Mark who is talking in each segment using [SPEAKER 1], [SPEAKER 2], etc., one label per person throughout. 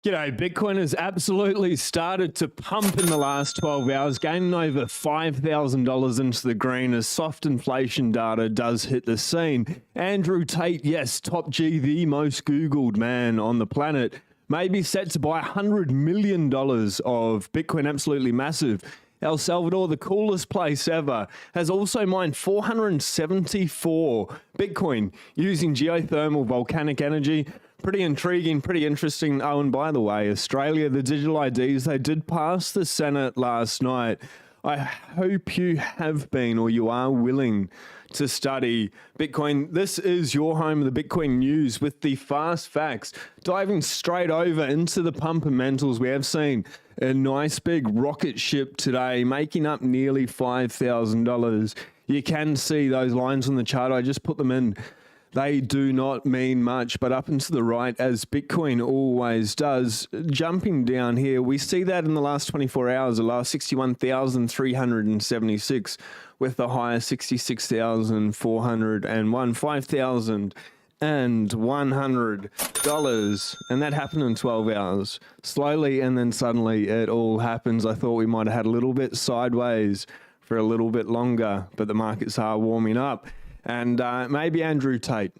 [SPEAKER 1] G'day, Bitcoin has absolutely started to pump in the last 12 hours, gaining over $5,000 into the green as soft inflation data does hit the scene. Andrew Tate, yes, top G, the most Googled man on the planet, may be set to buy $100 million of Bitcoin, absolutely massive. El Salvador, the coolest place ever, has also mined 474 Bitcoin using geothermal volcanic energy. Pretty intriguing, pretty interesting. Oh, and by the way, Australia, the digital IDs, they did pass the Senate last night. I hope you have been or you are willing to study Bitcoin. This is your home of the Bitcoin news with the fast facts. Diving straight over into the fundamentals, we have seen a nice big rocket ship today, making up nearly $5,000. You can see those lines on the chart. I just put them in. They do not mean much, but up and to the right, as Bitcoin always does, jumping down here, we see that in the last 24 hours, the last 61,376, with the high 66,401, $5,100, and that happened in 12 hours. Slowly, and then suddenly it all happens. I thought we might have had a little bit sideways for a little bit longer, but the markets are warming up. And maybe Andrew Tate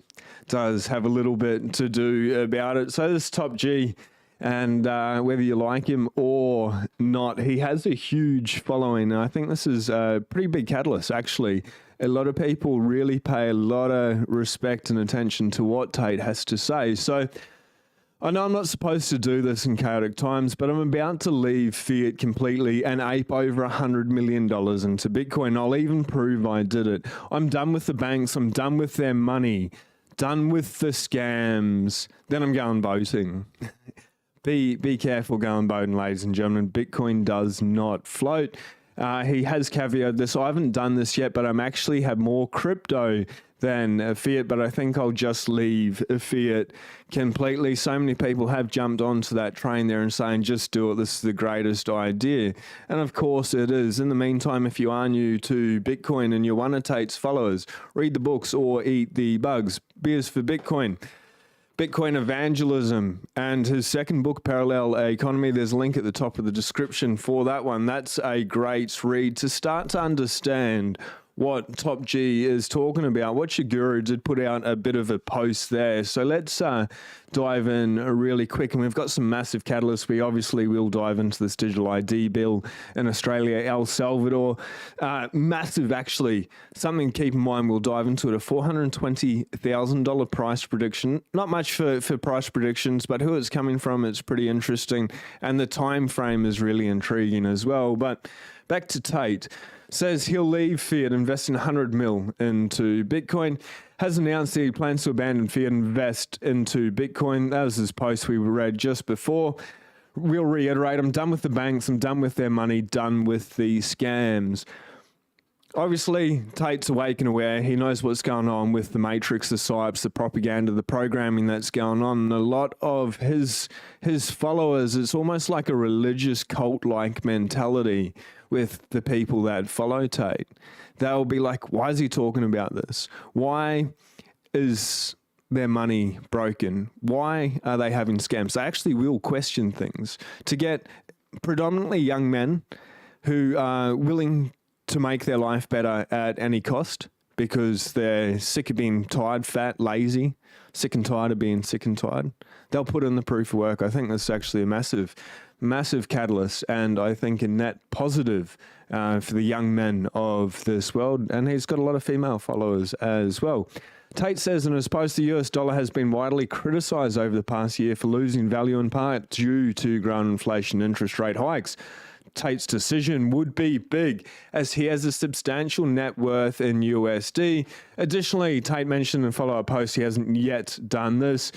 [SPEAKER 1] does have a little bit to do about it. So this top G, and whether you like him or not, he has a huge following. And I think this is a pretty big catalyst, actually. A lot of people really pay a lot of respect and attention to what Tate has to say. So I know I'm not supposed to do this in chaotic times, but I'm about to leave fiat completely and ape over $100 million into Bitcoin. I'll even prove I did it. I'm done with the banks. I'm done with their money. Done with the scams. Then I'm going boating. Be careful going boating, ladies and gentlemen. Bitcoin does not float. He has caveated this. I haven't done this yet, but I'm actually have more crypto than fiat, but I think I'll just leave fiat completely. So many people have jumped onto that train there and saying, just do it. This is the greatest idea. And of course it is. In the meantime, if you are new to Bitcoin and you're one of Tate's followers, read the books or eat the bugs. Beers for Bitcoin. Bitcoin Evangelism, and his second book, Parallel Economy. There's a link at the top of the description for that one. That's a great read to start to understand what Top G is talking about. What your guru did put out a bit of a post there. So let's dive in really quick. And we've got some massive catalysts. We obviously will dive into this digital ID bill in Australia, El Salvador. Massive, actually. Something to keep in mind, we'll dive into it. A $420,000 price prediction. Not much for price predictions, but who it's coming from, it's pretty interesting. And the time frame is really intriguing as well. But back to Tate. Says he'll leave fiat, investing 100 mil into Bitcoin. Has announced that he plans to abandon fiat and invest into Bitcoin. That was his post we read just before. We'll reiterate, I'm done with the banks, I'm done with their money, done with the scams. Obviously, Tate's awake and aware. He knows what's going on with the matrix, the psyops, the propaganda, the programming that's going on. And a lot of his followers, it's almost like a religious cult-like mentality with the people that follow Tate. They'll be like, why is he talking about this? Why is their money broken? Why are they having scams? They actually will question things to get predominantly young men who are willing to make their life better at any cost because they're sick of being tired, fat, lazy, sick and tired of being sick and tired. They'll put in the proof of work. I think that's actually a massive catalyst, and I think a net positive for the young men of this world. And he's got a lot of female followers as well. Tate says in his post, the US dollar has been widely criticized over the past year for losing value in part due to growing inflation and interest rate hikes. Tate's decision would be big as he has a substantial net worth in USD. Additionally, Tate mentioned in a follow-up post he hasn't yet done this.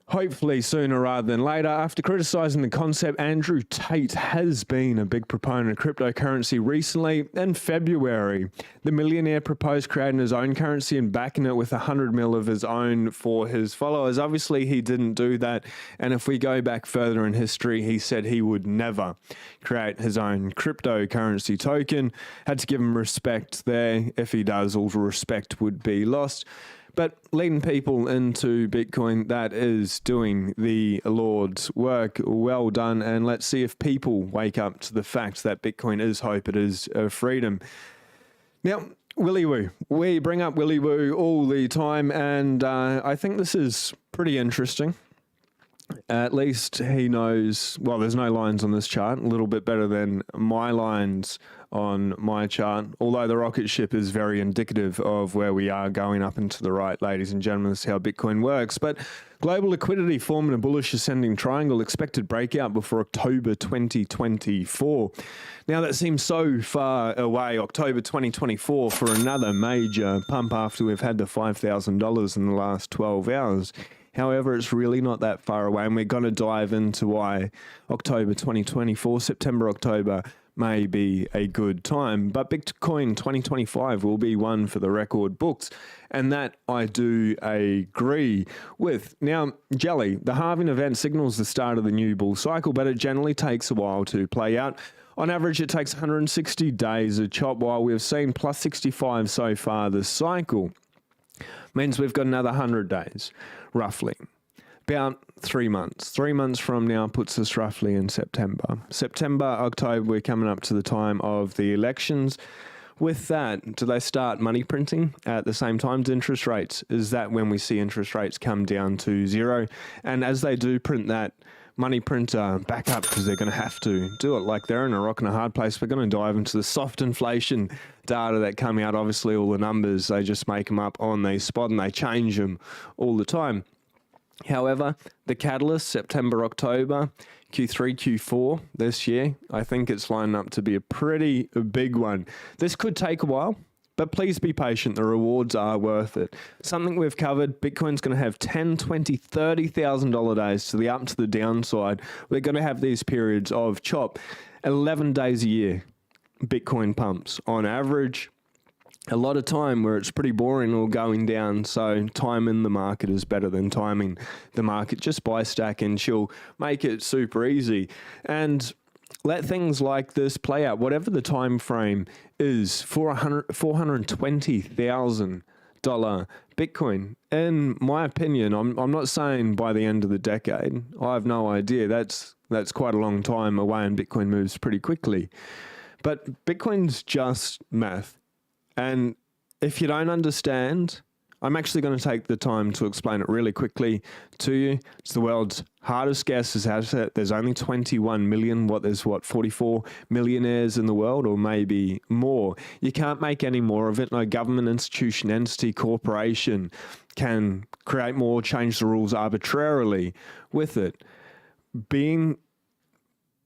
[SPEAKER 1] Hopefully sooner rather than later. After criticizing the concept, Andrew Tate has been a big proponent of cryptocurrency recently. In February, the millionaire proposed creating his own currency and backing it with 100 mil of his own for his followers. Obviously, he didn't do that. And if we go back further in history, he said he would never create his own cryptocurrency token. Had to give him respect there. If he does, all the respect would be lost. But leading people into Bitcoin, that is doing the Lord's work. Well done. And let's see if people wake up to the fact that Bitcoin is hope, it is freedom. Now, Willy Woo. We bring up Willy Woo all the time, and I think this is pretty interesting. At least he knows, well, there's no lines on this chart, a little bit better than my lines on my chart, although the rocket ship is very indicative of where we are going up and to the right, ladies and gentlemen. This is how Bitcoin works. But global liquidity forming a bullish ascending triangle, expected breakout before October 2024. Now that seems so far away, October 2024, for another major pump after we've had the $5,000 in the last 12 hours. However, it's really not that far away, and we're going to dive into why October 2024, September, October, may be a good time. But Bitcoin 2025 will be one for the record books, and that I do agree with. Now, Jelly, the halving event signals the start of the new bull cycle, but it generally takes a while to play out. On average, it takes 160 days of chop, while we've seen plus 65 so far this cycle. Means we've got another 100 days, roughly. About 3 months. 3 months from now puts us roughly in September. September, October, we're coming up to the time of the elections. With that, do they start money printing at the same time as interest rates? Is that when we see interest rates come down to zero? And as they do print that money printer back up, because they're going to have to do it, like they're in a rock and a hard place. We're going to dive into the soft inflation data that come out. Obviously, all the numbers, they just make them up on the spot and they change them all the time. However, the catalyst, September, October, Q3, Q4 this year, I think it's lining up to be a pretty big one. This could take a while, but please be patient. The rewards are worth it. Something we've covered, Bitcoin's going to have $10,000, $20,000, $30,000 days to the up to the downside. We're going to have these periods of chop. 11 days a year, Bitcoin pumps on average. A lot of time where it's pretty boring or going down, so time in the market is better than timing the market. Just buy, stack, and chill. Make it super easy. And let things like this play out, whatever the time frame is for $420,000 Bitcoin. In my opinion, I'm not saying by the end of the decade. I have no idea. That's quite a long time away, and Bitcoin moves pretty quickly. But Bitcoin's just math. And if you don't understand, I'm actually going to take the time to explain it really quickly to you. It's the world's hardest, scarcest asset. There's only 21 million. There's 44 millionaires in the world, or maybe more. You can't make any more of it. No government, institution, entity, corporation can create more, change the rules arbitrarily with it. Being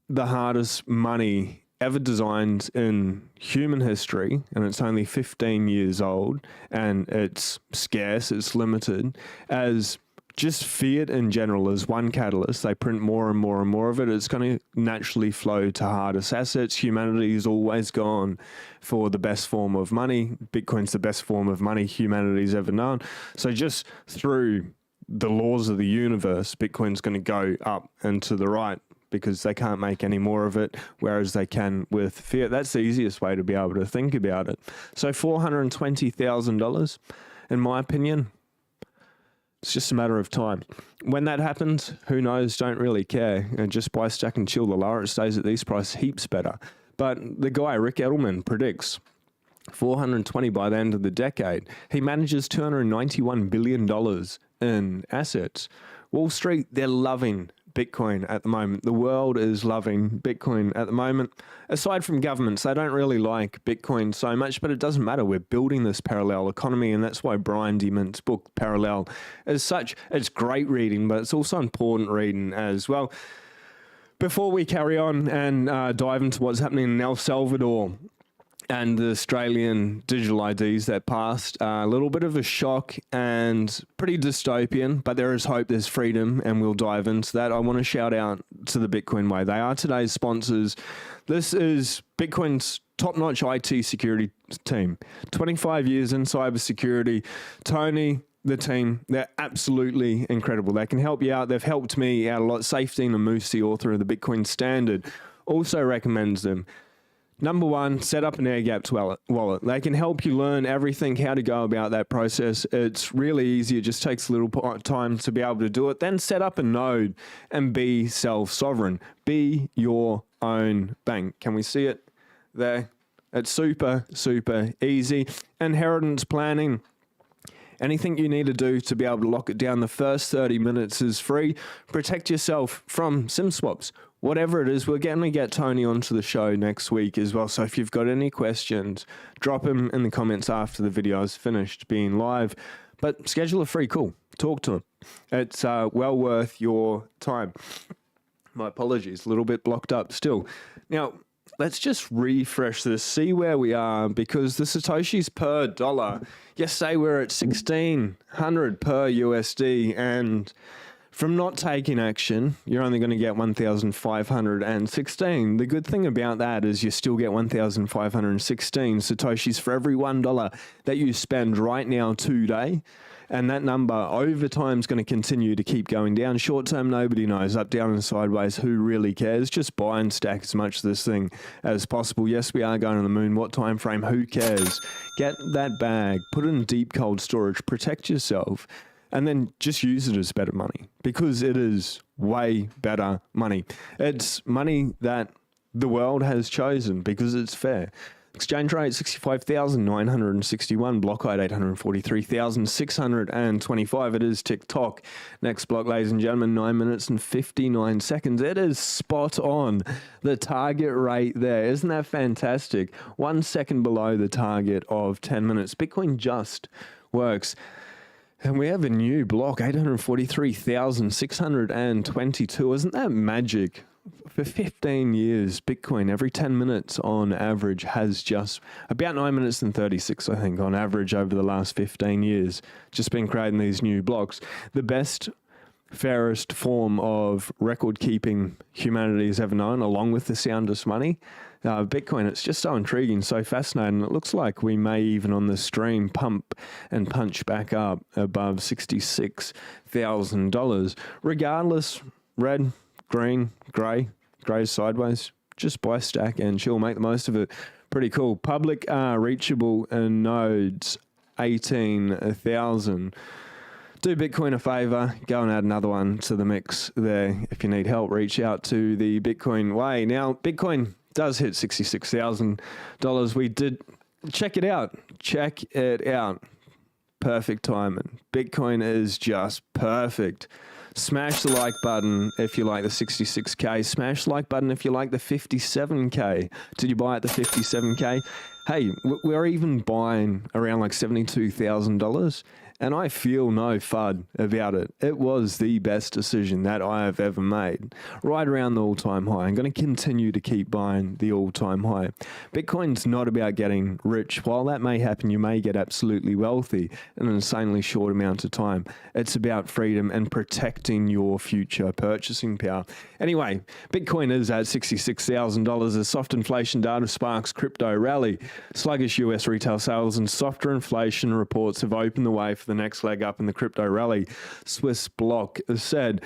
[SPEAKER 1] the hardest money ever designed in human history, and it's only 15 years old, and it's scarce, it's limited, as just fiat in general is one catalyst. They print more and more and more of it. It's going to naturally flow to hardest assets. Humanity's always gone for the best form of money. Bitcoin's the best form of money humanity's ever known. So just through the laws of the universe, Bitcoin's going to go up and to the right, because they can't make any more of it, whereas they can with fiat. That's the easiest way to be able to think about it. So $420,000, in my opinion, it's just a matter of time. When that happens, who knows? Don't really care. And just buy, stack, and chill. The lower it stays at these prices, heaps better. But the guy, Rick Edelman, predicts 420 by the end of the decade. He manages $291 billion in assets. Wall Street, they're loving Bitcoin at the moment. The world is loving Bitcoin at the moment. Aside from governments, they don't really like Bitcoin so much, but it doesn't matter. We're building this parallel economy, and that's why Brian DeMint's book, Parallel, is such, it's great reading, but it's also important reading as well. Before we carry on and dive into what's happening in El Salvador and the Australian digital IDs that passed, a little bit of a shock and pretty dystopian, but there is hope, there's freedom, and we'll dive into that. I want to shout out to the Bitcoin Way. They are today's sponsors. This is Bitcoin's top-notch IT security team. 25 years in cybersecurity. Tony, the team, they're absolutely incredible. They can help you out. They've helped me out a lot. Safety and Amusi, author of the Bitcoin Standard, also recommends them. Number one, set up an air-gapped wallet. They can help you learn everything, how to go about that process. It's really easy. It just takes a little time to be able to do it. Then set up a node and be self-sovereign. Be your own bank. Can we see it there? It's super, super easy. Inheritance planning. Anything you need to do to be able to lock it down, the first 30 minutes is free. Protect yourself from SIM swaps. Whatever it is, we're going to get Tony onto the show next week as well. So if you've got any questions, drop them in the comments after the video is finished being live. But schedule a free call. Talk to him. It's well worth your time. My apologies, a little bit blocked up still. Now, let's just refresh this, see where we are, because the Satoshis per dollar, yesterday we're at 1,600 per USD, and from not taking action, you're only going to get 1,516. The good thing about that is you still get 1,516 Satoshis for every $1 that you spend right now today. And that number over time is going to continue to keep going down. Short term, nobody knows. Up, down, and sideways, who really cares? Just buy and stack as much of this thing as possible. Yes, we are going to the moon. What time frame? Who cares? Get that bag, put it in deep cold storage, protect yourself, and then just use it as better money, because it is way better money. It's money that the world has chosen because it's fair. Exchange rate 65,961, block height 843,625. It is TikTok. Next block, ladies and gentlemen, 9 minutes and 59 seconds. It is spot on the target rate there. Isn't that fantastic? 1 second below the target of 10 minutes. Bitcoin just works. And we have a new block, 843,622. Isn't that magic? For 15 years, Bitcoin every 10 minutes on average has just about 9 minutes and 36, I think, on average over the last 15 years, just been creating these new blocks. The best, fairest form of record keeping humanity has ever known, along with the soundest money. Bitcoin, it's just so intriguing, so fascinating. It looks like we may even on the stream pump and punch back up above $66,000. Regardless, red, green, grey sideways, just buy, stack, and chill. Make the most of it. Pretty cool. Public reachable nodes, 18,000. Do Bitcoin a favor, go and add another one to the mix there. If you need help, reach out to the Bitcoin Way. Now, Bitcoin does hit $66,000. We did check it out. Check it out. Perfect timing. Bitcoin is just perfect. Smash the like button if you like the 66K. Smash the like button if you like the 57K. Did you buy at the 57K? Hey, we're even buying around like $72,000. And I feel no FUD about it. It was the best decision that I have ever made. Right around the all-time high. I'm going to continue to keep buying the all-time high. Bitcoin's not about getting rich. While that may happen, you may get absolutely wealthy in an insanely short amount of time. It's about freedom and protecting your future purchasing power. Anyway, Bitcoin is at $66,000 as soft inflation data sparks crypto rally. Sluggish US retail sales and softer inflation reports have opened the way for the next leg up in the crypto rally. Swiss block said,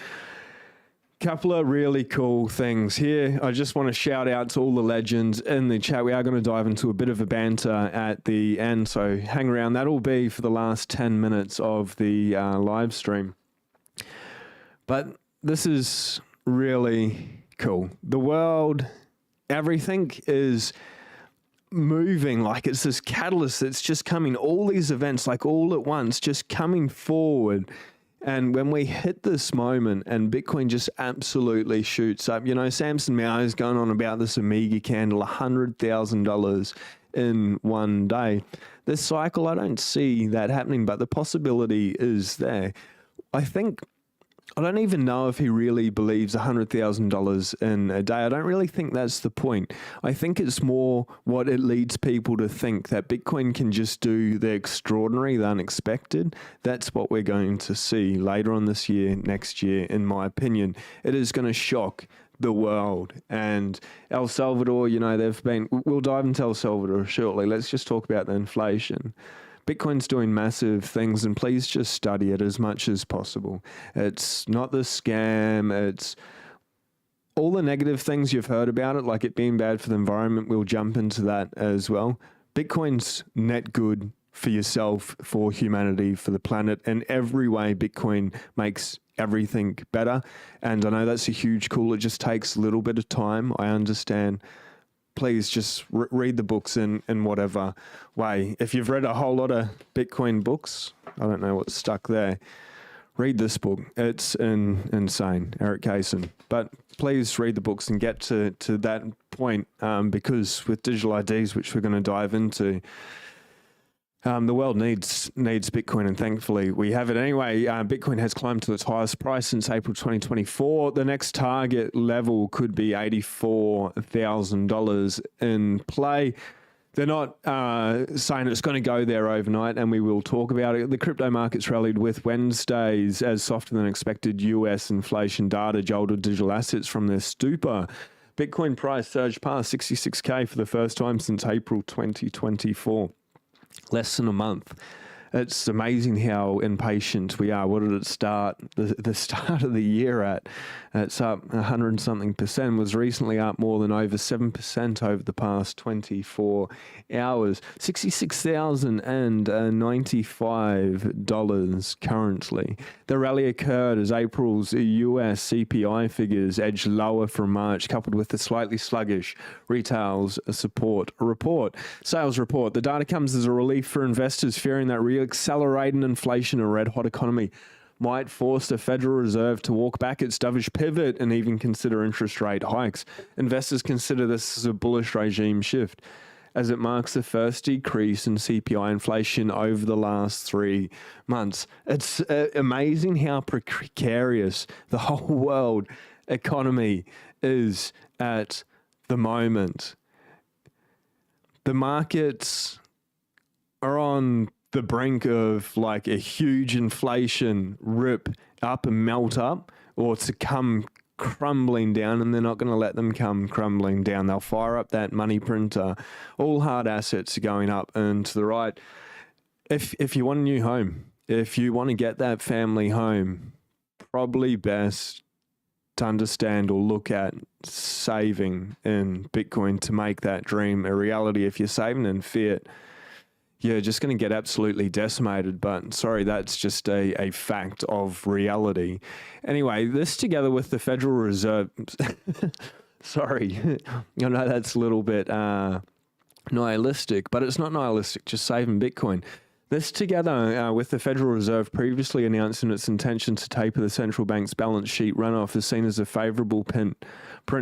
[SPEAKER 1] couple of really cool things here. I just want to shout out to all the legends in the chat. We are going to dive into a bit of a banter at the end, so hang around. That'll be for the last 10 minutes of the live stream. But this is really cool. The world, everything is moving like it's this catalyst that's just coming, all these events like all at once just coming forward. And when we hit this moment and Bitcoin just absolutely shoots up, you know, Samson Mao is going on about this Omega candle, $100,000 in one day. This cycle, I don't see that happening, but the possibility is there. I don't even know if he really believes $100,000 in a day. I don't really think that's the point. I think it's more what it leads people to think, that Bitcoin can just do the extraordinary, the unexpected. That's what we're going to see later on this year, next year, in my opinion. It is going to shock the world. And El Salvador, you know, we'll dive into El Salvador shortly. Let's just talk about the inflation. Bitcoin's doing massive things, and please just study it as much as possible. It's not the scam. all the negative things you've heard about it, like it being bad for the environment, we'll jump into that as well. Bitcoin's net good for yourself, for humanity, for the planet. In every way, Bitcoin makes everything better. And I know that's a huge call. It just takes a little bit of time. I understand. Please just read the books in whatever way. If you've read a whole lot of Bitcoin books, I don't know what's stuck there. Read this book. It's insane, Eric Kaysen. But please read the books and get to that point, because with digital IDs, which we're going to dive into, the world needs Bitcoin, and thankfully we have it anyway. Bitcoin has climbed to its highest price since April 2024. The next target level could be $84,000 in play. They're not saying it's going to go there overnight, and we will talk about it. The crypto markets rallied with Wednesdays as softer than expected US inflation data jolted digital assets from their stupor. Bitcoin price surged past 66K for the first time since April 2024. Less than a month. It's amazing how impatient we are. What did it start? The start of the year at? It's up 100-something%, was recently up more than over 7% over the past 24 hours. $66,095 currently. The rally occurred as April's US CPI figures edged lower from March, coupled with the slightly sluggish retail's support report. Sales report. The data comes as a relief for investors fearing that accelerating inflation and a red-hot economy might force the Federal Reserve to walk back its dovish pivot and even consider interest rate hikes. Investors consider this as a bullish regime shift, as it marks the first decrease in CPI inflation over the last 3 months. It's amazing how precarious the whole world economy is at the moment. The markets are on the brink of like a huge inflation rip up and melt up, or to come crumbling down, and they're not going to let them come crumbling down. They'll fire up that money printer. All hard assets are going up and to the right. If you want a new home, if you want to get that family home, probably best to understand or look at saving in Bitcoin to make that dream a reality. If you're saving in fiat, you're just going to get absolutely decimated. But sorry, that's just a fact of reality. Anyway, this together with the Federal Reserve, sorry, I know that's a little bit nihilistic, but it's not nihilistic, just saving Bitcoin. This together with the Federal Reserve previously announcing its intention to taper the central bank's balance sheet runoff is seen as a favorable print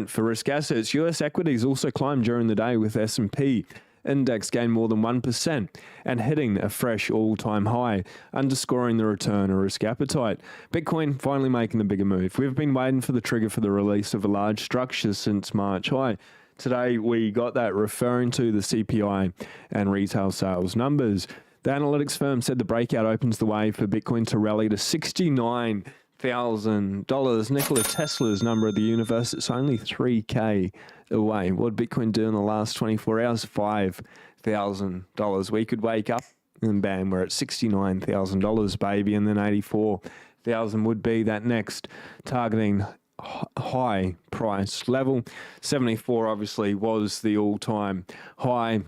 [SPEAKER 1] for risk assets. US equities also climbed during the day, with S&P index gained more than 1% and hitting a fresh all-time high, underscoring the return of risk appetite. Bitcoin finally making the bigger move. We've been waiting for the trigger for the release of a large structure since March high. Today we got that, referring to the CPI and retail sales numbers. The analytics firm said the breakout opens the way for Bitcoin to rally to $69,000. Nikola Tesla's number of the universe, it's only 3K away. What did Bitcoin do in the last 24 hours? $5,000. We could wake up and bam, we're at $69,000, baby, and then 84,000 would be that next targeting high price level. 74 obviously was the all-time high.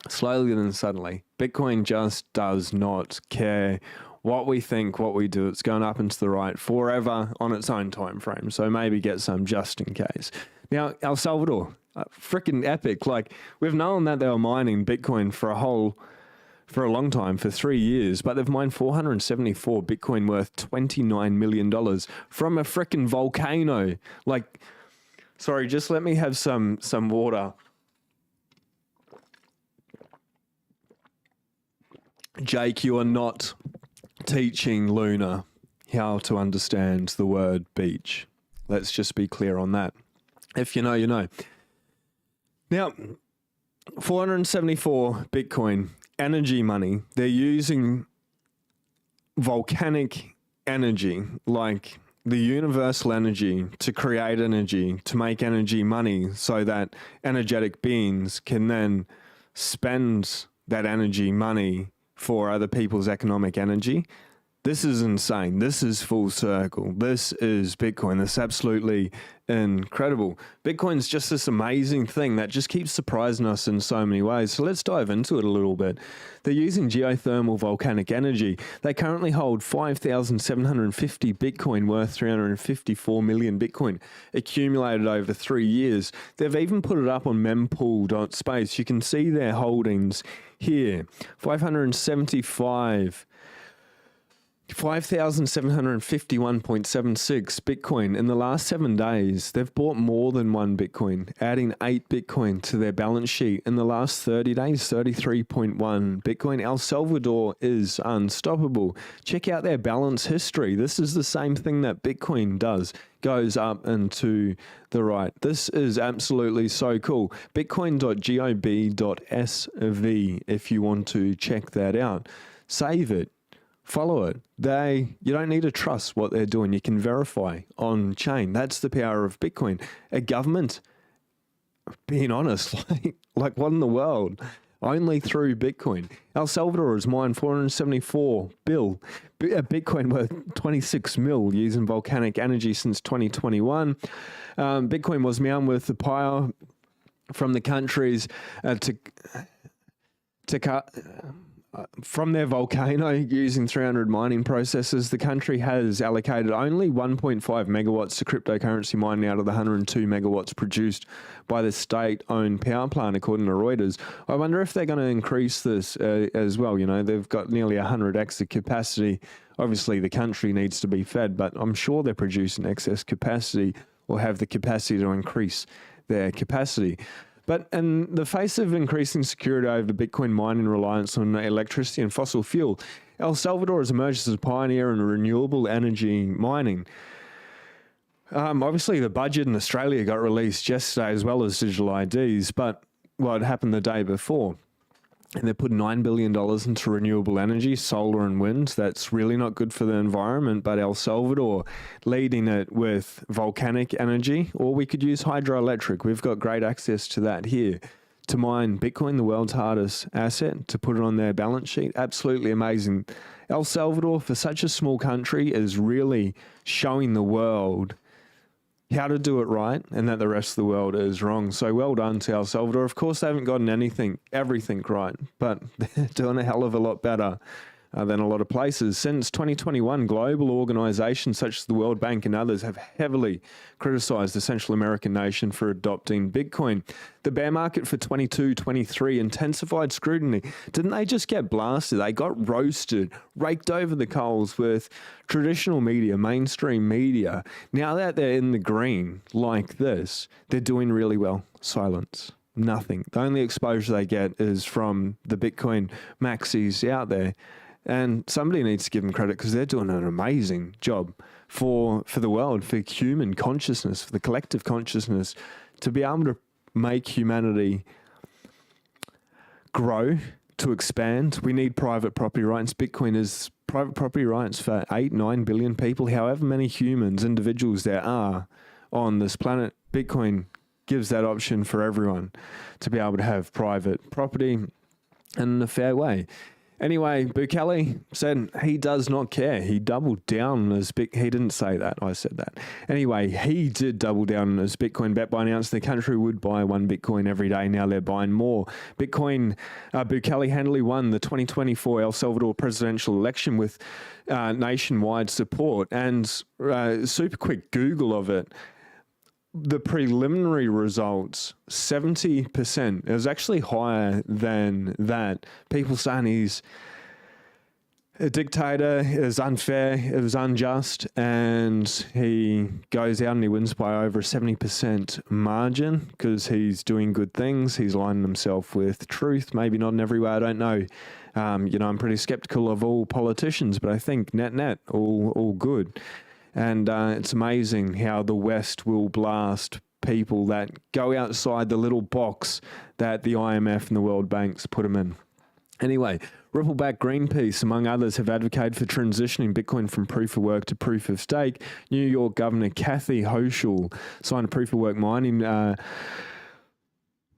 [SPEAKER 1] Slowly then suddenly, Bitcoin just does not care what we think, what we do. It's going up into the right forever on its own time frame. So maybe get some just in case. Now, El Salvador, freaking epic. Like, we've known that they were mining Bitcoin for a long time, for 3 years, but they've mined 474 Bitcoin worth $29 million from a freaking volcano. Like, sorry, just let me have some water. Jake, you are not teaching Luna how to understand the word beach. Let's just be clear on that. If you know, you know. Now, 474 Bitcoin energy money. They're using volcanic energy, like the universal energy, to create energy, to make energy money, so that energetic beings can then spend that energy money for other people's economic energy. This is insane. This is full circle. This is Bitcoin. This is absolutely incredible. Bitcoin's just this amazing thing that just keeps surprising us in so many ways. So let's dive into it a little bit. They're using geothermal volcanic energy. They currently hold 5,750 Bitcoin worth 354 million Bitcoin accumulated over 3 years. They've even put it up on mempool.space. You can see their holdings here. 5,751.76 Bitcoin. In the last 7 days, they've bought more than 1 Bitcoin, adding 8 Bitcoin to their balance sheet. In the last 30 days, 33.1 Bitcoin. El Salvador is unstoppable. Check out their balance history. This is the same thing that Bitcoin does. Goes up and to the right. This is absolutely so cool. Bitcoin.gov.sv if you want to check that out. Save it. Follow it. You don't need to trust what they're doing. You can verify on chain. That's the power of Bitcoin. A government, being honest, like what in the world? Only through Bitcoin. El Salvador has mined 474 Bitcoin worth 26 mil using volcanic energy since 2021. Bitcoin was mined with the power from the countries from their volcano using 300 mining processes. The country has allocated only 1.5 megawatts to cryptocurrency mining out of the 102 megawatts produced by the state-owned power plant, according to Reuters. I wonder if they're going to increase this as well. You know, they've got nearly 100x the capacity. Obviously, the country needs to be fed, but I'm sure they're producing excess capacity or have the capacity to increase their capacity. But in the face of increasing security over Bitcoin mining reliance on electricity and fossil fuel, El Salvador has emerged as a pioneer in renewable energy mining. Obviously, the budget in Australia got released yesterday as well as digital IDs, but it happened the day before. And they put $9 billion into renewable energy, solar and wind. That's really not good for the environment, but El Salvador leading it with volcanic energy, or we could use hydroelectric. We've got great access to that here. To mine Bitcoin, the world's hardest asset, to put it on their balance sheet. Absolutely amazing. El Salvador, for such a small country, is really showing the world how to do it right and that the rest of the world is wrong. So well done to El Salvador. Of course, they haven't gotten everything right, but they're doing a hell of a lot better than a lot of places. Since 2021, global organizations such as the World Bank and others have heavily criticized the Central American nation for adopting Bitcoin. The bear market for 22-23 intensified scrutiny. Didn't they just get blasted? They got roasted, raked over the coals with traditional media, mainstream media. Now that they're in the green like this, they're doing really well. Silence. Nothing. The only exposure they get is from the Bitcoin maxis out there. And somebody needs to give them credit because they're doing an amazing job for the world, for human consciousness, for the collective consciousness, to be able to make humanity grow, to expand. We need private property rights. Bitcoin is private property rights for 8-9 billion people, however many humans, individuals there are on this planet. Bitcoin gives that option for everyone to be able to have private property in a fair way. Anyway, Bukele said he does not care. He doubled down on his he didn't say that, I said that. Anyway, he did double down on his Bitcoin bet by announcing the country would buy 1 Bitcoin every day. Now they're buying more. Bukele handily won the 2024 El Salvador presidential election with nationwide support. And super quick Google of it. The preliminary results, 70%. It was actually higher than that. People saying he's a dictator, it was unfair, it was unjust, and he goes out and he wins by over a 70% margin because he's doing good things. He's aligning himself with truth, maybe not in every way, I don't know. I'm pretty skeptical of all politicians, but I think net, all good. And it's amazing how the West will blast people that go outside the little box that the IMF and the World Banks put them in. Anyway, Rippleback Greenpeace, among others, have advocated for transitioning Bitcoin from proof of work to proof of stake. New York Governor Kathy Hochul signed a proof of work mining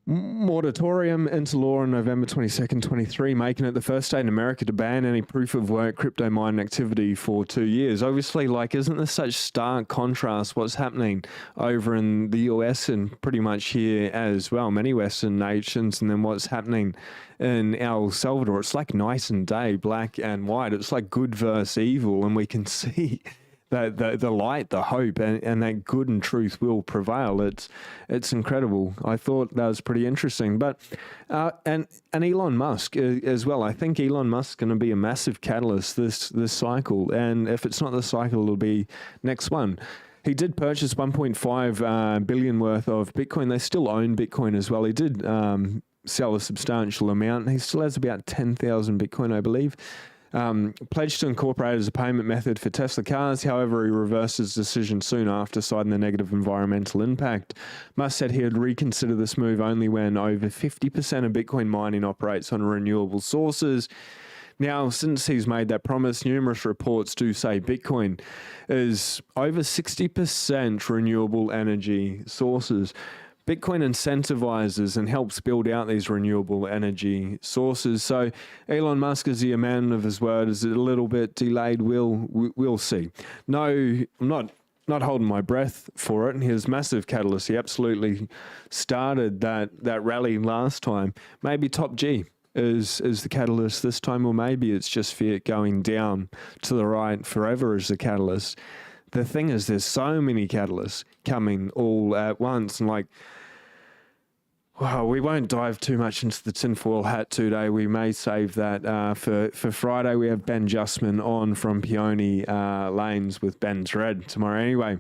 [SPEAKER 1] Moratorium into law on November 22nd, 23, making it the first state in America to ban any proof of work crypto mining activity for 2 years. Obviously, isn't this such stark contrast what's happening over in the US and pretty much here as well, many Western nations, and then what's happening in El Salvador? It's like night and day, black and white. It's like good versus evil, and we can see the light, the hope, and that good and truth will prevail. It's incredible. I thought that was pretty interesting. But and Elon Musk as well. I think Elon Musk's going to be a massive catalyst this cycle. And if it's not this cycle, it'll be next one. He did purchase 1.5 billion worth of Bitcoin. They still own Bitcoin as well. He did sell a substantial amount. He still has about 10,000 Bitcoin, I believe. Pledged to incorporate it as a payment method for Tesla cars. However, he reversed his decision soon after, citing the negative environmental impact. Musk said he would reconsider this move only when over 50% of Bitcoin mining operates on renewable sources. Now, since he's made that promise, numerous reports do say Bitcoin is over 60% renewable energy sources. Bitcoin incentivizes and helps build out these renewable energy sources. So Elon Musk, is he a man of his word? Is it a little bit delayed? We'll see. No, I'm not holding my breath for it. And his massive catalyst, he absolutely started that rally last time. Maybe Top G is the catalyst this time, or maybe it's just fiat going down to the right forever as the catalyst. The thing is, there's so many catalysts coming all at once, and wow, we won't dive too much into the tinfoil hat today. We may save that for Friday. We have Ben Justman on from Peony Lanes with Ben's Red tomorrow anyway.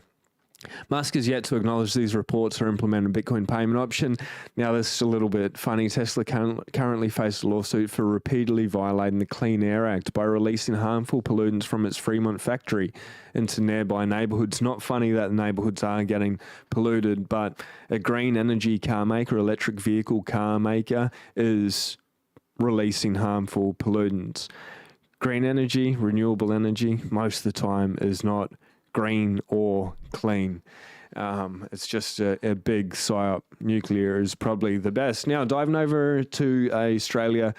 [SPEAKER 1] Musk has yet to acknowledge these reports or implement a Bitcoin payment option. Now, this is a little bit funny. Tesla currently faces a lawsuit for repeatedly violating the Clean Air Act by releasing harmful pollutants from its Fremont factory into nearby neighborhoods. Not funny that the neighborhoods are getting polluted, but a green energy car maker, electric vehicle car maker, is releasing harmful pollutants. Green energy, renewable energy, most of the time is not green or clean. It's just a big psyop. Nuclear is probably the best. Now, diving over to Australia.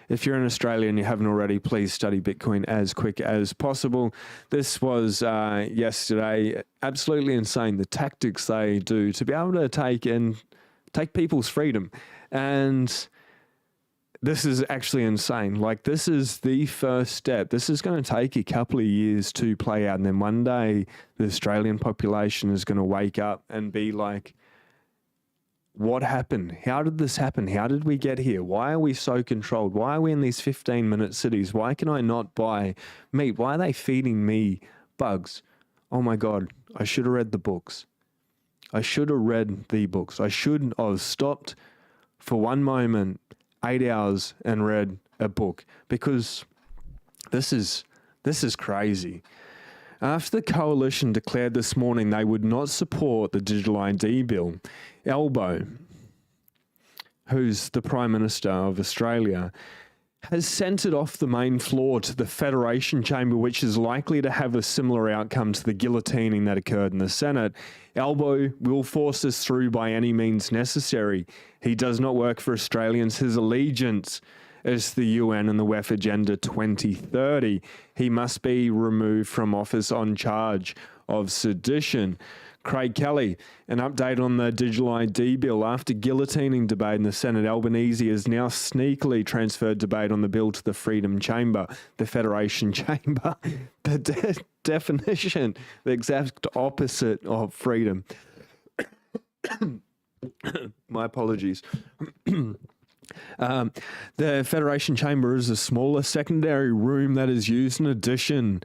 [SPEAKER 1] If you're in Australia and you haven't already, please study Bitcoin as quick as possible. This was yesterday. Absolutely insane, the tactics they do to be able to take people's freedom. And this is actually insane. This is the first step. This is going to take a couple of years to play out. And then one day, the Australian population is going to wake up and be like, what happened? How did this happen? How did we get here? Why are we so controlled? Why are we in these 15-minute cities? Why can I not buy meat? Why are they feeding me bugs? Oh my God, I should have read the books. I should have read the books. I should have stopped for one moment, 8 hours, and read a book, because this is crazy. After the coalition declared this morning they would not support the digital ID bill, Albo, who's the Prime Minister of Australia, has sent it off the main floor to the Federation Chamber, which is likely to have a similar outcome to the guillotining that occurred in the Senate. Albo will force this through by any means necessary. He does not work for Australians. His allegiance is the UN and the WEF Agenda 2030. He must be removed from office on charge of sedition. Craig Kelly, an update on the digital ID bill. After guillotining debate in the Senate, Albanese has now sneakily transferred debate on the bill to the Freedom Chamber, the Federation Chamber. The definition, the exact opposite of freedom. My apologies. The Federation Chamber is a smaller secondary room that is used in addition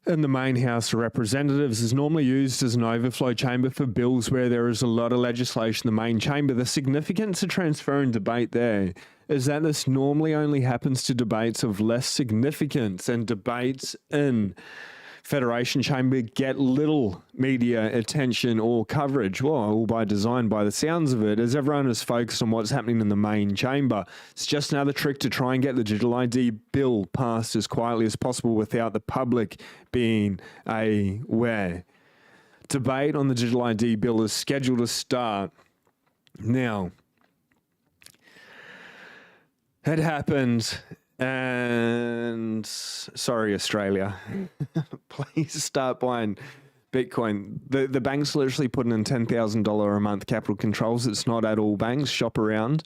[SPEAKER 1] in the main House of Representatives. Is normally used as an overflow chamber for bills where there is a lot of legislation in the main chamber. The significance of transferring debate there is that this normally only happens to debates of less significance, and debates in Federation Chamber get little media attention or coverage. Well, all by design, by the sounds of it, as everyone is focused on what's happening in the main chamber. It's just another trick to try and get the digital ID bill passed as quietly as possible without the public being aware. Debate on the digital ID bill is scheduled to start Now, it happened, and sorry, Australia, please start buying Bitcoin. The banks literally putting in $10,000 a month capital controls. It's not at all banks. Shop around,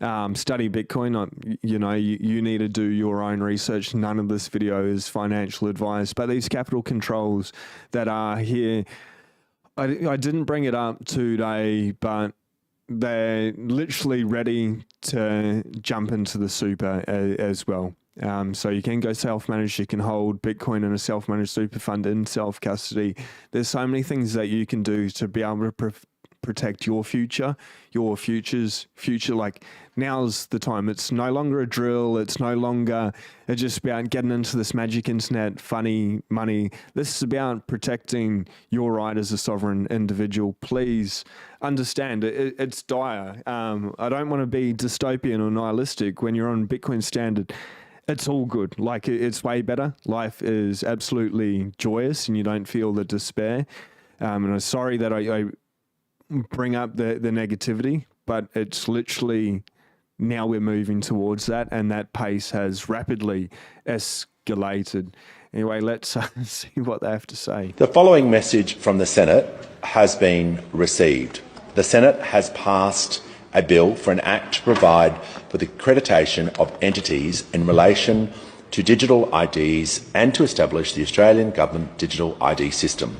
[SPEAKER 1] study Bitcoin. You need to do your own research. None of this video is financial advice, but these capital controls that are here, I didn't bring it up today, but they're literally ready to jump into the super as well. So you can go self-managed, you can hold Bitcoin in a self-managed super fund in self-custody. There's so many things that you can do to be able to protect your future, your future's future. Like, now's the time. It's no longer a drill. It's no longer just about getting into this magic internet, funny money. This is about protecting your right as a sovereign individual. Please understand it's dire. I don't want to be dystopian or nihilistic. When you're on Bitcoin Standard, it's all good. Like, it's way better. Life is absolutely joyous and you don't feel the despair. And I'm sorry that I bring up the negativity, but it's literally now we're moving towards that, and that pace has rapidly escalated. Anyway, let's see what they have to say.
[SPEAKER 2] The following message from the Senate has been received. The Senate has passed a bill for an act to provide for the accreditation of entities in relation to digital IDs and to establish the Australian Government Digital ID System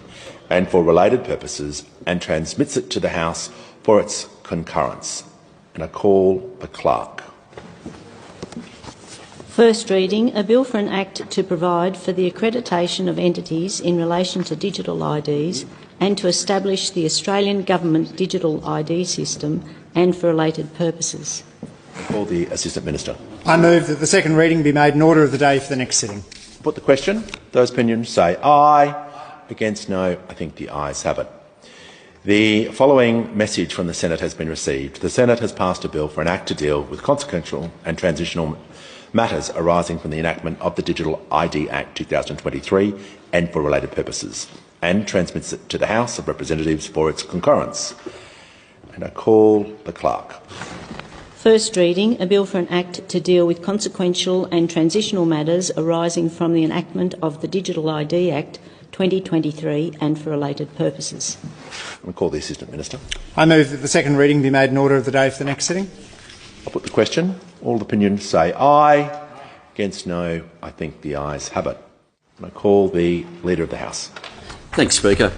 [SPEAKER 2] and for related purposes, and transmits it to the House for its concurrence. And I call the clerk.
[SPEAKER 3] First reading, a bill for an act to provide for the accreditation of entities in relation to digital IDs and to establish the Australian Government Digital ID System and for related purposes.
[SPEAKER 2] I call the Assistant Minister.
[SPEAKER 4] I move that the second reading be made in order of the day for the next sitting.
[SPEAKER 2] Put the question. Those opinions say aye. Against no. I think the ayes have it. The following message from the Senate has been received. The Senate has passed a bill for an act to deal with consequential and transitional matters arising from the enactment of the Digital ID Act 2023 and for related purposes, and transmits it to the House of Representatives for its concurrence. And I call the clerk.
[SPEAKER 3] First reading, a bill for an act to deal with consequential and transitional matters arising from the enactment of the Digital ID Act 2023 and for related purposes.
[SPEAKER 2] I call the Assistant Minister.
[SPEAKER 4] I move that the second reading be made in order of the day for the next sitting.
[SPEAKER 2] I'll put the question. All opinions say aye. Against no. I think the ayes have it. And I call the Leader of the House.
[SPEAKER 5] Thanks, Speaker.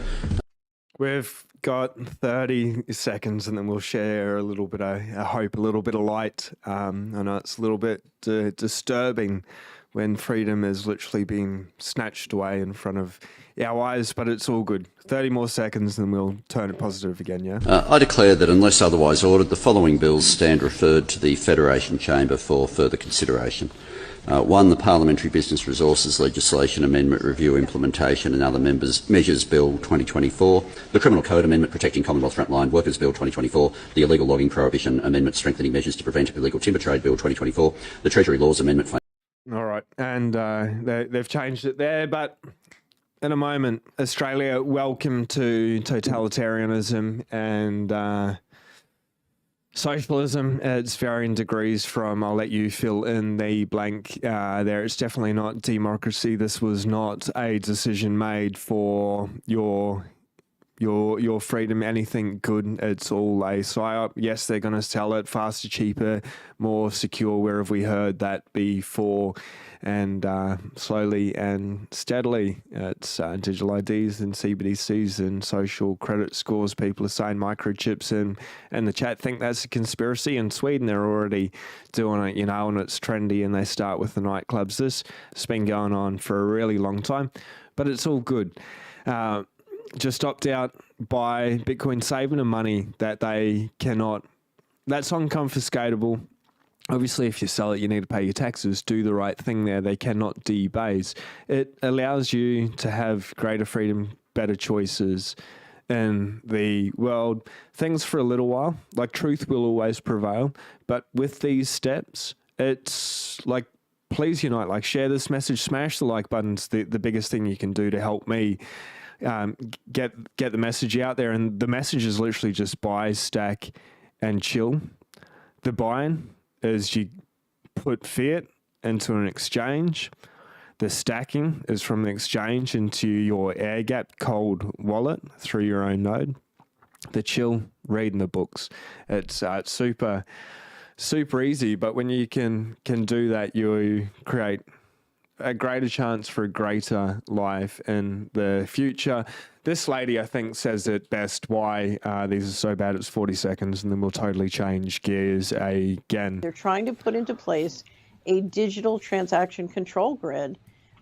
[SPEAKER 1] We've got 30 seconds and then we'll share a little bit of hope, a little bit of light. I know it's a little bit disturbing when freedom is literally being snatched away in front of our eyes, but it's all good. 30 more seconds and we'll turn it positive again, yeah?
[SPEAKER 5] I declare that unless otherwise ordered, the following bills stand referred to the Federation Chamber for further consideration. 1. The Parliamentary Business Resources Legislation Amendment Review Implementation and Other Measures Bill 2024, the Criminal Code Amendment Protecting Commonwealth Frontline Workers Bill 2024, the Illegal Logging Prohibition Amendment Strengthening Measures to Prevent Illegal Timber Trade Bill 2024, the Treasury Laws Amendment.
[SPEAKER 1] All right, and they've changed it there, but in a moment, Australia, welcome to totalitarianism and socialism. It's varying degrees from, I'll let you fill in the blank there. It's definitely not democracy. This was not a decision made for your freedom, anything good. It's all a psyop. Yes, they're going to sell it faster, cheaper, more secure. Where have we heard that before? And slowly and steadily, it's digital IDs and CBDCs and social credit scores. People are saying microchips, and the chat think that's a conspiracy. In Sweden, they're already doing it, and it's trendy, and they start with the nightclubs. This has been going on for a really long time, but it's all good. Just opt out, buy Bitcoin, saving the money that they cannot. That's unconfiscatable. Obviously, if you sell it, you need to pay your taxes. Do the right thing there. They cannot debase. It allows you to have greater freedom, better choices in the world. Things for a little while, like truth will always prevail. But with these steps, it's like, please unite. Like, share this message, smash the like buttons. The biggest thing you can do to help me get the message out there. And the message is literally just buy, stack, and chill. The buying is you put fiat into an exchange. The stacking is from the exchange into your air-gapped cold wallet through your own node. The chill, reading the books. It's super easy, but when you can do that, you create a greater chance for a greater life in the future. This lady, I think, says it best why these are so bad. It's 40 seconds, and then we'll totally change gears again.
[SPEAKER 6] They're trying to put into place a digital transaction control grid,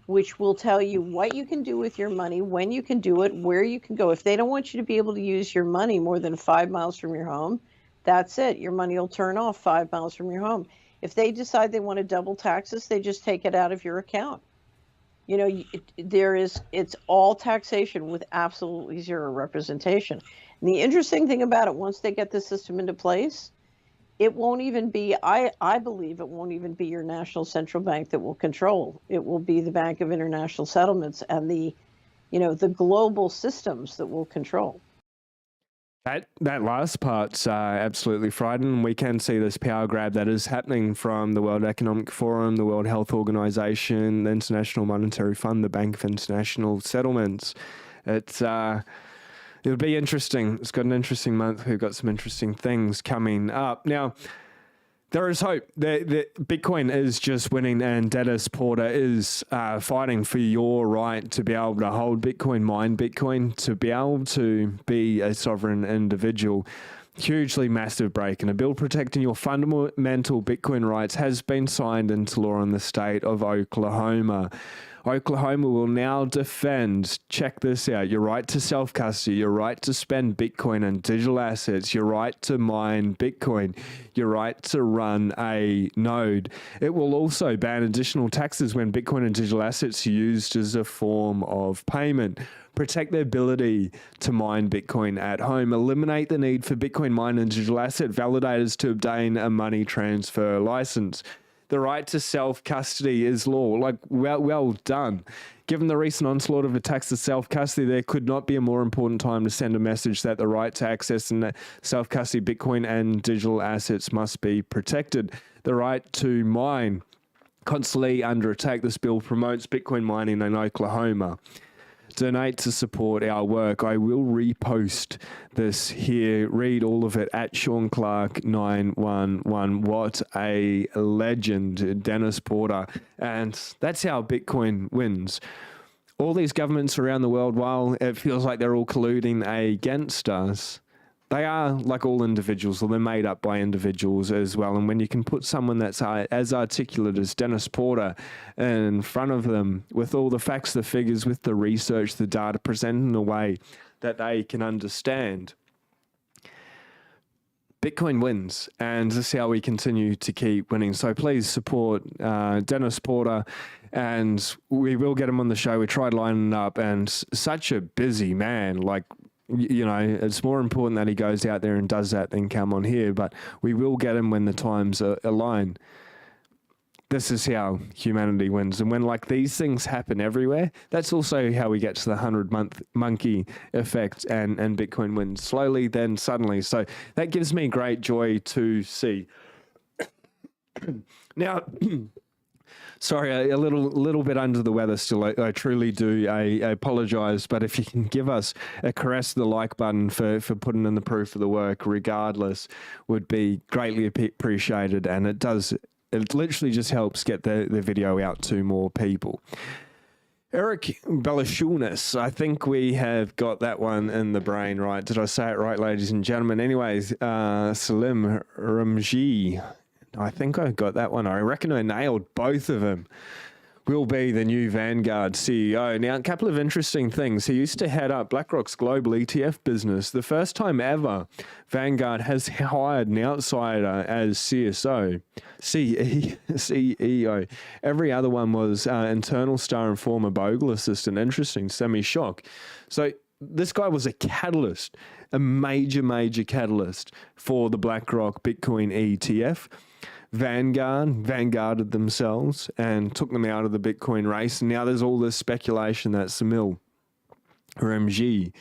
[SPEAKER 6] which will tell you what you can do with your money, when you can do it, where you can go. If they don't want you to be able to use your money more than 5 miles from your home, that's it. Your money will turn off 5 miles from your home. If they decide they want to double taxes, they just take it out of your account. You know, it's all taxation with absolutely zero representation. And the interesting thing about it, once they get the system into place, it won't even be, I believe it won't even be your national central bank that will control. It will be the Bank of International Settlements and the global systems that will control.
[SPEAKER 1] That last part's absolutely frightening. We can see this power grab that is happening from the World Economic Forum, the World Health Organization, the International Monetary Fund, the Bank of International Settlements. It'll be interesting. It's got an interesting month. We've got some interesting things coming up. Now, there is hope. The Bitcoin is just winning, and Dennis Porter is fighting for your right to be able to hold Bitcoin, mine Bitcoin, to be able to be a sovereign individual. Hugely massive break, and a bill protecting your fundamental Bitcoin rights has been signed into law in the state of Oklahoma. Oklahoma will now defend, check this out, your right to self-custody, your right to spend Bitcoin and digital assets, your right to mine Bitcoin, your right to run a node. It will also ban additional taxes when Bitcoin and digital assets are used as a form of payment. Protect the ability to mine Bitcoin at home. Eliminate the need for Bitcoin mine and digital asset validators to obtain a money transfer license. The right to self-custody is law. Like, well done. Given the recent onslaught of attacks to self-custody, there could not be a more important time to send a message that the right to access and self-custody Bitcoin and digital assets must be protected. The right to mine, constantly under attack. This bill promotes Bitcoin mining in Oklahoma. Donate to support our work. I will repost this here. Read all of it at Sean Clark 911. What a legend, Dennis Porter. And that's how Bitcoin wins. All these governments around the world, while it feels like they're all colluding against us, they are like all individuals, or they're made up by individuals as well. And when you can put someone that's as articulate as Dennis Porter in front of them with all the facts, the figures, with the research, the data presented in a way that they can understand, Bitcoin wins, and this is how we continue to keep winning. So please support Dennis Porter, and we will get him on the show. We tried lining up, and such a busy man, like, you know, it's more important that he goes out there and does that than come on here, but we will get him when the times align. This is how humanity wins. And when like these things happen everywhere, that's also how we get to the 100-month monkey effect, and Bitcoin wins slowly, then suddenly. So that gives me great joy to see. Now, sorry, a little bit under the weather still. I truly do. I apologize, but if you can give us a caress to the like button for putting in the proof of the work, regardless, would be greatly appreciated. And it does. It literally just helps get the video out to more people. Eric Belashunas, I think we have got that one in the brain, right? Did I say it right, ladies and gentlemen? Anyways, Salim Ramji, I think I got that one. I reckon I nailed both of them. Will be the new Vanguard CEO. Now, a couple of interesting things. He used to head up BlackRock's global ETF business. The first time ever, Vanguard has hired an outsider as CEO. Every other one was internal star and former Bogle assistant. Interesting, semi-shock. So this guy was a catalyst, a major catalyst for the BlackRock Bitcoin ETF. Vanguarded themselves and took them out of the Bitcoin race. And now there's all this speculation that Samil Ramji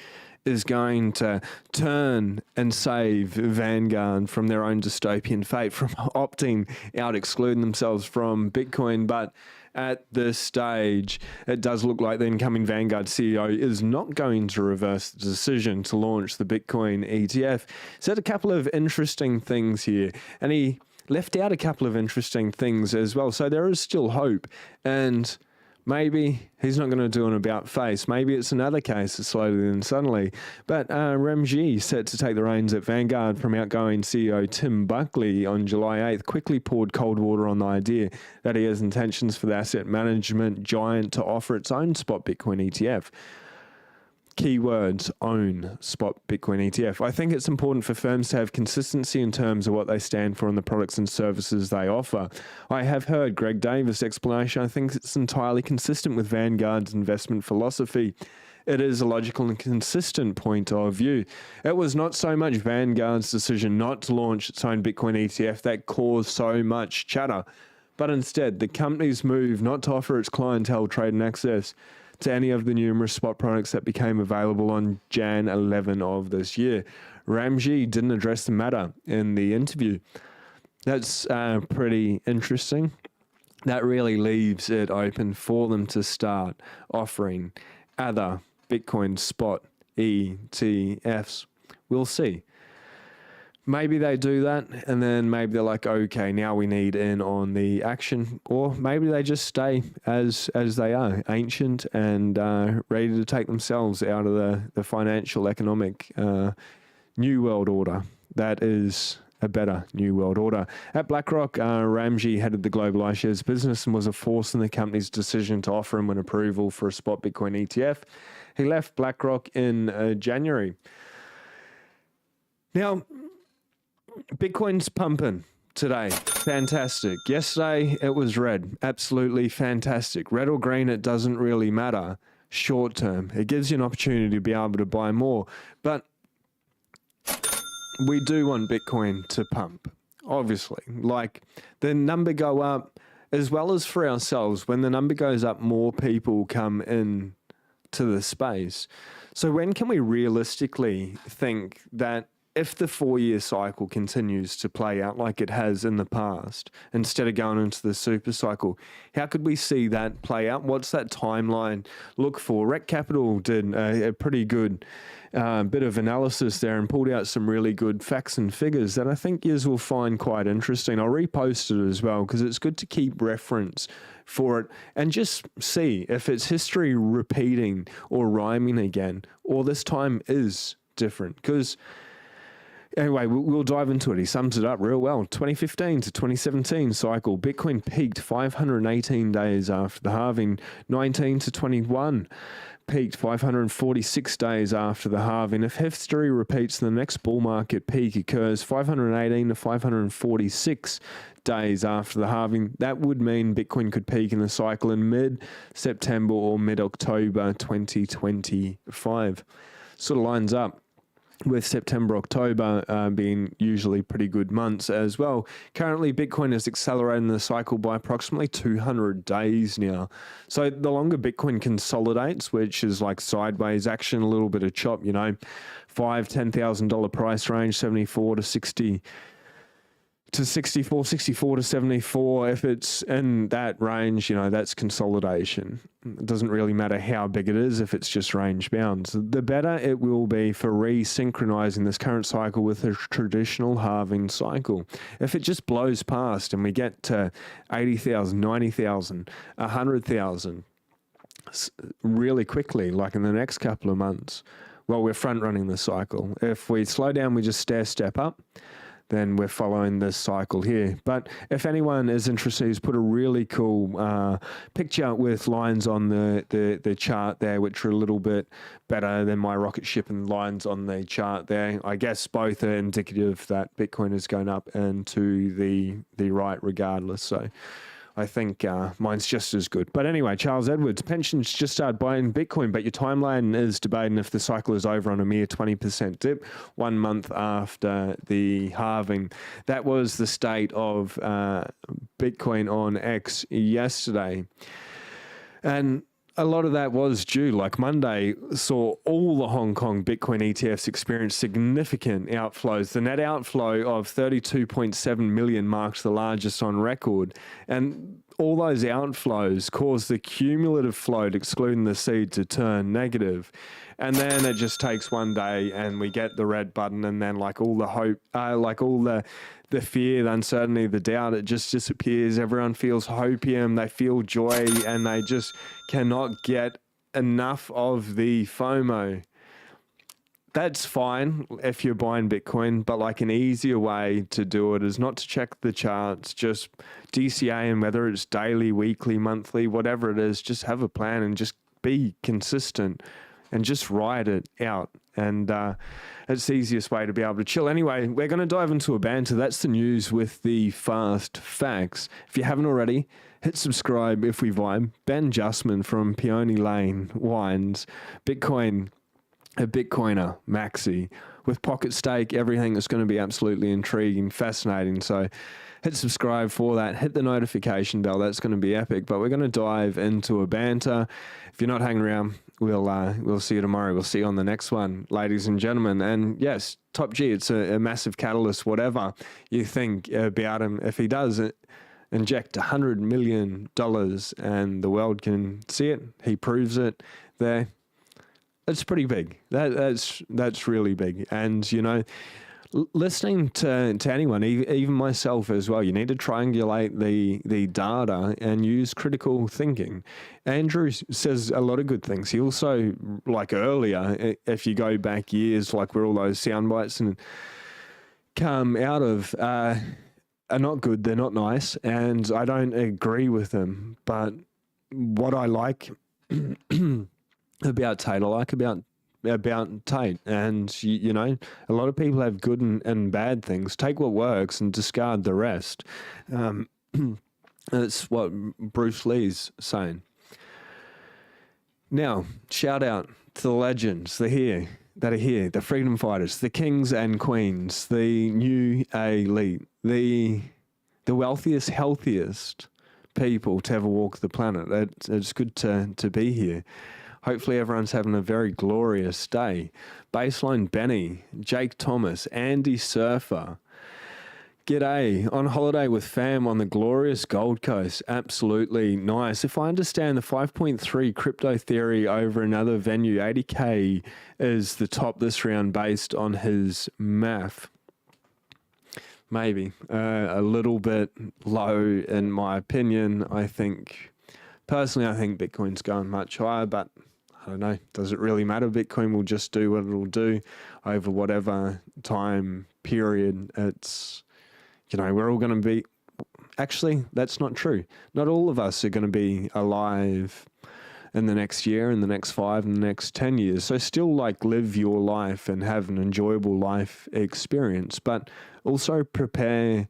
[SPEAKER 1] is going to turn and save Vanguard from their own dystopian fate, from opting out, excluding themselves from Bitcoin. But at this stage, it does look like the incoming Vanguard CEO is not going to reverse the decision to launch the Bitcoin ETF. Said a couple of interesting things here, and he left out a couple of interesting things as well. So there is still hope, and maybe he's not going to do an about face. Maybe it's another case of slowly and suddenly. But Ramji, set to take the reins at Vanguard from outgoing CEO Tim Buckley on July 8th, quickly poured cold water on the idea that he has intentions for the asset management giant to offer its own spot Bitcoin ETF. Keywords: own spot Bitcoin ETF. I think it's important for firms to have consistency in terms of what they stand for and the products and services they offer. I have heard Greg Davis' explanation. I think it's entirely consistent with Vanguard's investment philosophy. It is a logical and consistent point of view. It was not so much Vanguard's decision not to launch its own Bitcoin ETF that caused so much chatter, but instead the company's move not to offer its clientele trade and access to any of the numerous spot products that became available on Jan 11 of this year. Ramji didn't address the matter in the interview. That's pretty interesting. That really leaves it open for them to start offering other Bitcoin spot ETFs. We'll see. Maybe they do that, and then maybe they're like, okay, now we need in on the action. Or maybe they just stay as they are, ancient and ready to take themselves out of the financial, economic new world order. That is a better new world order. At BlackRock, Ramji headed the global iShares business and was a force in the company's decision to offer him an approval for a spot Bitcoin ETF. He left BlackRock in January. Now, Bitcoin's pumping today. Fantastic. Yesterday, it was red. Absolutely fantastic. Red or green, it doesn't really matter. Short term. It gives you an opportunity to be able to buy more. But we do want Bitcoin to pump, obviously. Like, the number go up, as well as for ourselves. When the number goes up, more people come in to the space. So when can we realistically think that if the 4-year cycle continues to play out like it has in the past, instead of going into the super cycle, how could we see that play out? What's that timeline look for? Rec Capital did a pretty good bit of analysis there and pulled out some really good facts and figures that I think you will find quite interesting. I'll repost it as well because it's good to keep reference for it and just see if it's history repeating or rhyming again, or this time is different. Because anyway, we'll dive into it. He sums it up real well. 2015 to 2017 cycle. Bitcoin peaked 518 days after the halving. 19 to 21 peaked 546 days after the halving. If history repeats, the next bull market peak occurs 518 to 546 days after the halving. That would mean Bitcoin could peak in the cycle in mid-September or mid-October 2025. Sort of lines up with September, October being usually pretty good months as well. Currently, Bitcoin is accelerating the cycle by approximately 200 days now. So the longer Bitcoin consolidates, which is like sideways action, a little bit of chop, you know, $5,000-$10,000 price range, 74 to 60 to 64, 64 to 74. If it's in that range, you know, that's consolidation. It doesn't really matter how big it is if it's just range bounds. The better it will be for resynchronizing this current cycle with a traditional halving cycle. If it just blows past and we get to 80,000, 90,000, 100,000 really quickly, like in the next couple of months, well, we're front running the cycle. If we slow down, we just step up, then we're following this cycle here. But if anyone is interested, he's put a really cool picture with lines on the chart there, which are a little bit better than my rocket ship and lines on the chart there. I guess both are indicative that Bitcoin is going up and to the right regardless. So I think mine's just as good. But anyway, Charles Edwards, pensions just started buying Bitcoin, but your timeline is debating if the cycle is over on a mere 20% dip 1 month after the halving. That was the state of Bitcoin on X yesterday. And a lot of that was due. Like Monday saw all the Hong Kong Bitcoin ETFs experience significant outflows. The net outflow of 32.7 million marks the largest on record. And all those outflows caused the cumulative float, excluding the seed, to turn negative. And then it just takes one day and we get the red button, and then like all the hope, like all the fear, the uncertainty, the doubt, it just disappears. Everyone feels hopium, they feel joy, and they just cannot get enough of the FOMO. That's fine if you're buying Bitcoin, but like an easier way to do it is not to check the charts, just DCA, and whether it's daily, weekly, monthly, whatever it is, just have a plan and just be consistent and just ride it out. And it's the easiest way to be able to chill. Anyway, we're going to dive into a banter. That's the news with the fast facts. If you haven't already, hit subscribe if we vibe. Ben Justman from Peony Lane Wines. Bitcoin, a Bitcoiner, Maxi. With Pocket Stake, everything is going to be absolutely intriguing, fascinating. So hit subscribe for that. Hit the notification bell. That's going to be epic. But we're going to dive into a banter. If you're not hanging around, we'll see you tomorrow. We'll see you on the next one, ladies and gentlemen. And yes, Top G, it's a massive catalyst, whatever you think about him. If he does inject $100 million and the world can see it, he proves it there. It's pretty big. That's really big. And, you know, listening to anyone, even myself as well, you need to triangulate the data and use critical thinking. Andrew says a lot of good things. He also, like earlier, if you go back years, like where all those sound bites and come out of are not good, they're not nice, and I don't agree with them. But what I like about Tate, I like about Tate, and you know, a lot of people have good and bad things. Take what works and discard the rest. That's what Bruce Lee's saying. Now, shout out to the legends that are here, the freedom fighters, the kings and queens, the new elite, the wealthiest, healthiest people to ever walk the planet. It's good to be here. Hopefully everyone's having a very glorious day. Baseline Benny, Jake Thomas, Andy Surfer. G'day. On holiday with fam on the glorious Gold Coast. Absolutely nice. If I understand the 5.3 crypto theory over another venue, 80K is the top this round based on his math. Maybe. A little bit low in my opinion. Personally, I think Bitcoin's going much higher, but I don't know. Does it really matter? Bitcoin will just do what it'll do over whatever time period. It's, you know, we're all going to be... Actually, that's not true. Not all of us are going to be alive in the next year, in the next 5, in the next 10 years. So still, like, live your life and have an enjoyable life experience, but also prepare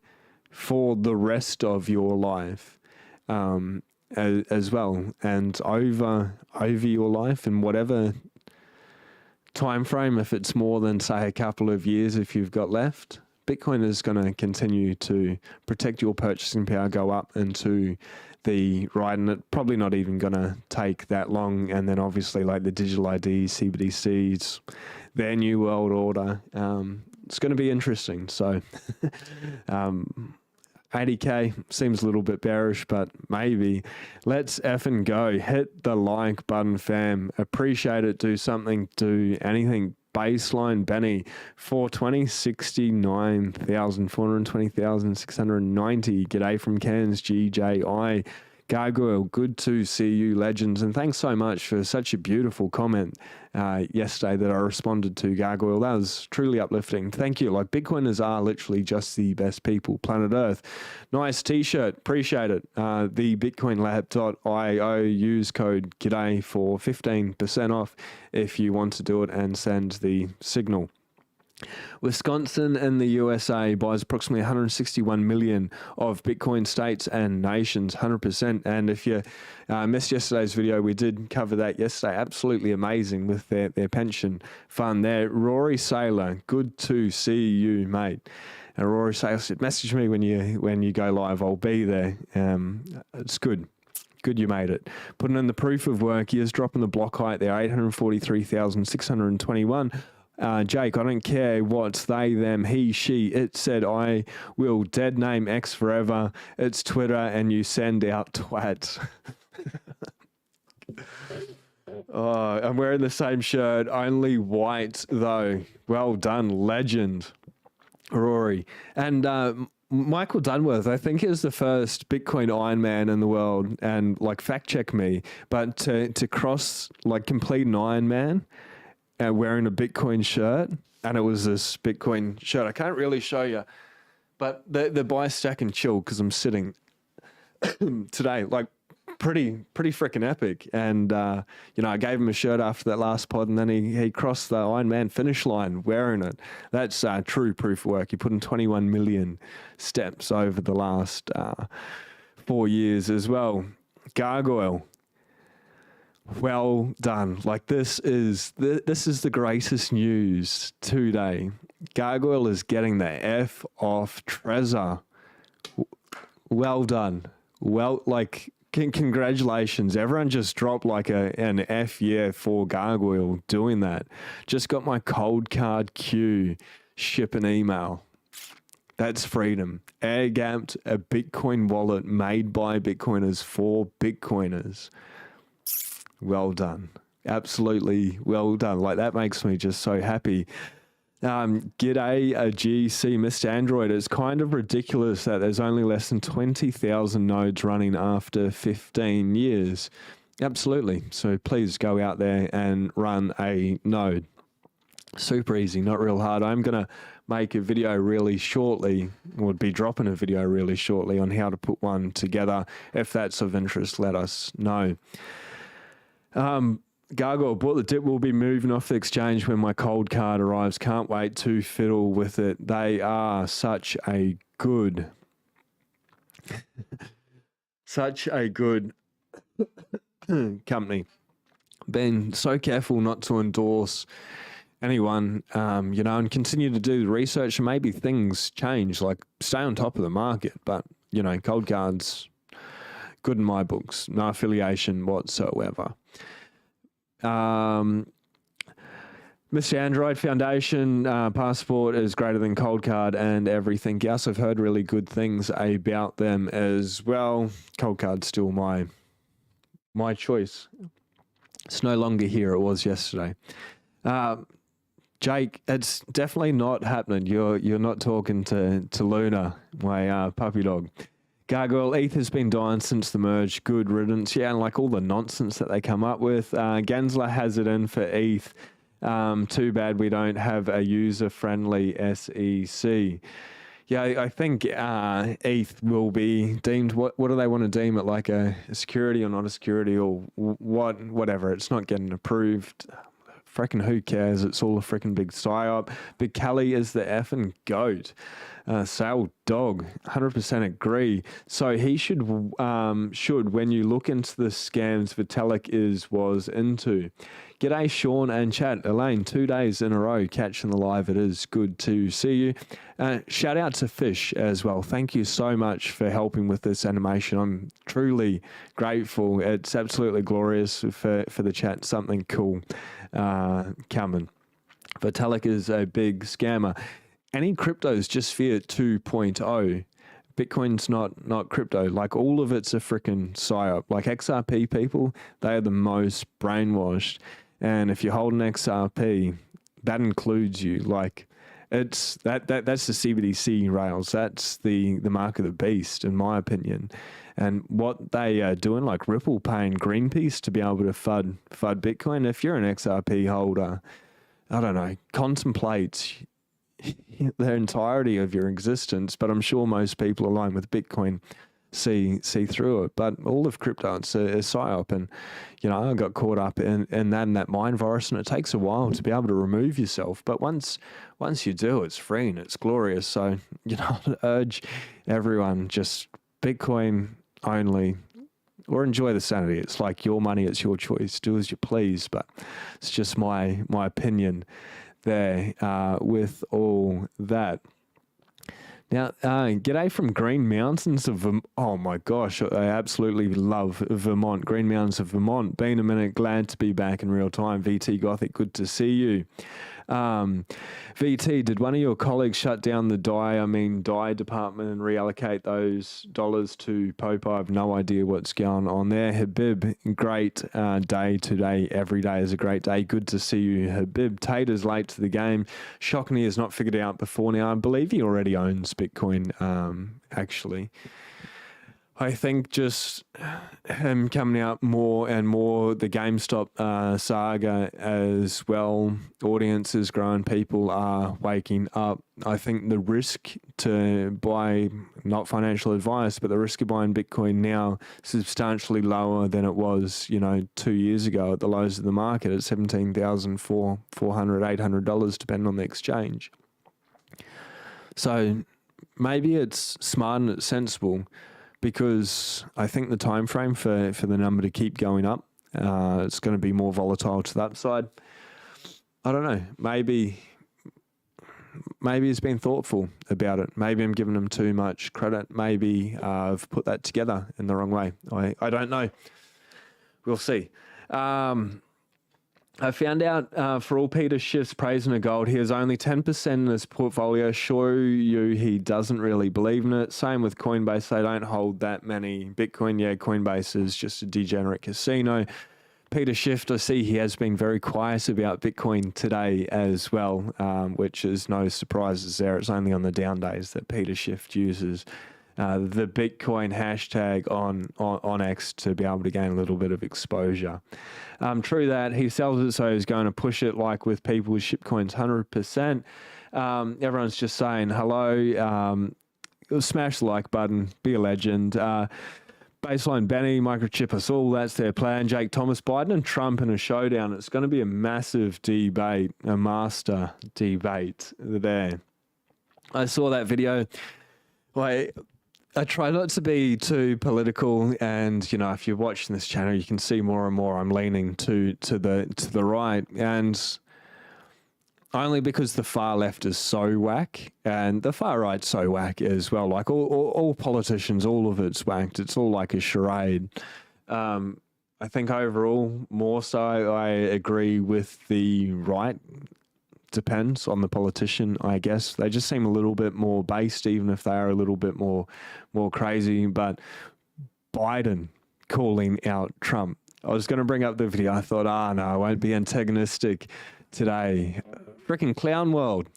[SPEAKER 1] for the rest of your life. As well, and over your life in whatever time frame, if it's more than say a couple of years, if you've got left, Bitcoin is going to continue to protect your purchasing power, go up into the right, and it's probably not even going to take that long. And then obviously like the digital IDs, CBDCs, their new world order, it's going to be interesting. So 80K seems a little bit bearish, but maybe. Let's effing go. Hit the like button, fam. Appreciate it. Do something. Do anything. Baseline Benny, 420, 69,000, 420,690. G'day from Cairns, GJI. Gargoyle, good to see you, legends. And thanks so much for such a beautiful comment yesterday that I responded to, Gargoyle. That was truly uplifting. Thank you. Like, Bitcoiners are literally just the best people, planet Earth. Nice t-shirt. Appreciate it. The bitcoinlab.io, use code G'DAY for 15% off if you want to do it and send the signal. Wisconsin in the USA buys approximately 161 million of Bitcoin states and nations, 100%. And if you missed yesterday's video, we did cover that yesterday. Absolutely amazing with their pension fund there. Rory Saylor, good to see you, mate. And Rory Saylor said, message me when you go live. I'll be there. It's good. Good you made it. Putting in the proof of work, he is dropping the block height there, 843,621. Jake, I don't care what's they, them, he, she, it said I will dead name X forever. It's Twitter and you send out twats. Oh, I'm wearing the same shirt, only white though. Well done, legend. Rory. And Michael Dunworth, I think, is the first Bitcoin Iron Man in the world, and like fact check me, but to cross like complete an Iron Man wearing a Bitcoin shirt, and it was this Bitcoin shirt. I can't really show you, but the buy, stack, and chill because I'm sitting today, like pretty freaking epic. And you know, I gave him a shirt after that last pod, and then he crossed the Iron Man finish line wearing it. That's true proof of work. He put in 21 million steps over the last 4 years as well. Gargoyle. Well done. Like this is the greatest news today. Gargoyle is getting the F off Trezor. Well done. Well, like, congratulations. Everyone just dropped like an F yeah for Gargoyle doing that. Just got my cold card queue, ship an email. That's freedom. Air gapped a Bitcoin wallet made by Bitcoiners for Bitcoiners. Well done. Absolutely well done. Like, that makes me just so happy. G'day, GC, Mr. Android. It's kind of ridiculous that there's only less than 20,000 nodes running after 15 years. Absolutely. So please go out there and run a node. Super easy, not real hard. I'm going to make a video really shortly, would be dropping a video really shortly on how to put one together. If that's of interest, let us know. Gargoyle, bought the dip, will be moving off the exchange when my cold card arrives. Can't wait to fiddle with it. They are such a good company. Been so careful not to endorse anyone, you know, and continue to do the research, and maybe things change, like stay on top of the market. But, you know, cold cards, good in my books, no affiliation whatsoever. Mr. Android Foundation passport is greater than cold card and everything else. I've heard really good things about them as well. Cold card's still my choice. It's no longer here. It was yesterday. Jake, it's definitely not happening. You're not talking to Luna, my puppy dog. Gargoyle, ETH has been dying since the merge. Good riddance. Yeah, and like all the nonsense that they come up with. Gensler has it in for ETH. Too bad we don't have a user-friendly SEC. Yeah, I think ETH will be deemed, what do they want to deem it, like a security or not a security or whatever. It's not getting approved. Frickin' who cares? It's all a frickin' big psyop. Big Kelly is the effing goat. Sale dog, 100% agree. So he should, when you look into the scams Vitalik was into. G'day, Sean and chat. Elaine, 2 days in a row catching the live. It is good to see you. Shout out to Fish as well. Thank you so much for helping with this animation. I'm truly grateful. It's absolutely glorious for the chat. Something cool coming. Vitalik is a big scammer. Any cryptos, just Fiat 2.0. Bitcoin's not crypto. Like, all of it's a freaking psyop. Like, XRP people, they are the most brainwashed. And if you hold an XRP, that includes you. Like, it's that's the CBDC rails. That's the mark of the beast, in my opinion. And what they are doing, like Ripple paying Greenpeace to be able to FUD Bitcoin. If you're an XRP holder, I don't know, contemplate the entirety of your existence. But I'm sure most people aligned with Bitcoin see through it. But all of crypto, it's a psyop. And, you know, I got caught up in that mind virus, and it takes a while to be able to remove yourself. But once you do, it's free and it's glorious. So, you know, I urge everyone, just Bitcoin only, or enjoy the sanity. It's like your money, it's your choice. Do as you please. But it's just my opinion there with all that. Now, g'day from Green Mountains of oh my gosh, I absolutely love Vermont. Green Mountains of Vermont. Been a minute, glad to be back in real time. VT Gothic, good to see you. VT, did one of your colleagues shut down the dye department and reallocate those dollars to Pope? I have no idea what's going on there. Habib, great day today. Every day is a great day. Good to see you, Habib. Tate is late to the game. Shockingly has not figured it out before now. I believe he already owns Bitcoin, actually. I think just him coming out more and more, the GameStop saga as well, audiences growing, people are waking up. I think the risk to buy, not financial advice, but the risk of buying Bitcoin now substantially lower than it was, 2 years ago at the lows of the market at $17,400, $800, depending on the exchange. So maybe it's smart and it's sensible, because I think the time frame for the number to keep going up, it's going to be more volatile to the upside. I don't know. Maybe he's been thoughtful about it. Maybe I'm giving him too much credit. Maybe I've put that together in the wrong way. I don't know. We'll see. I found out for all Peter Schiff's praise in the gold, he has only 10% in his portfolio. Show you he doesn't really believe in it. Same with Coinbase. They don't hold that many Bitcoin. Yeah, Coinbase is just a degenerate casino. Peter Schiff, I see he has been very quiet about Bitcoin today as well, which is no surprises there. It's only on the down days that Peter Schiff uses the Bitcoin hashtag on X to be able to gain a little bit of exposure. True that he sells it, so he's going to push it like with people with shitcoins 100%. Everyone's just saying hello. Smash the like button, be a legend. Baseline Benny, microchip us all, that's their plan. Jake Thomas, Biden and Trump in a showdown. It's going to be a massive debate, a master debate there. I saw that video. I try not to be too political, and if you're watching this channel, you can see more and more I'm leaning to the right, and only because the far left is so whack and the far right's so whack as well. Like all politicians, all of it's whacked. It's all like a charade. I think overall, more so, I agree with the right. Depends on the politician, I guess. They just seem a little bit more based, even if they are a little bit more crazy. But Biden calling out Trump. I was going to bring up the video. I thought, no, I won't be antagonistic today. Freaking clown world.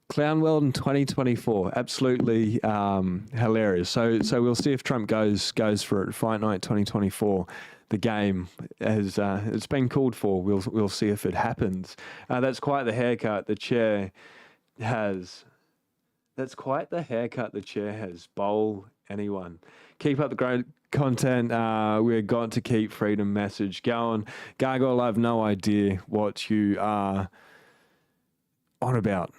[SPEAKER 1] Clown world in 2024. Absolutely hilarious. So we'll see if Trump goes for it. Fight Night 2024. The game has it's been called for. We'll see if it happens. That's quite the haircut the chair has. That's quite the haircut the chair has. Bowl anyone. Keep up the great content. We've got to keep freedom message going. Gargoyle, I have no idea what you are on about,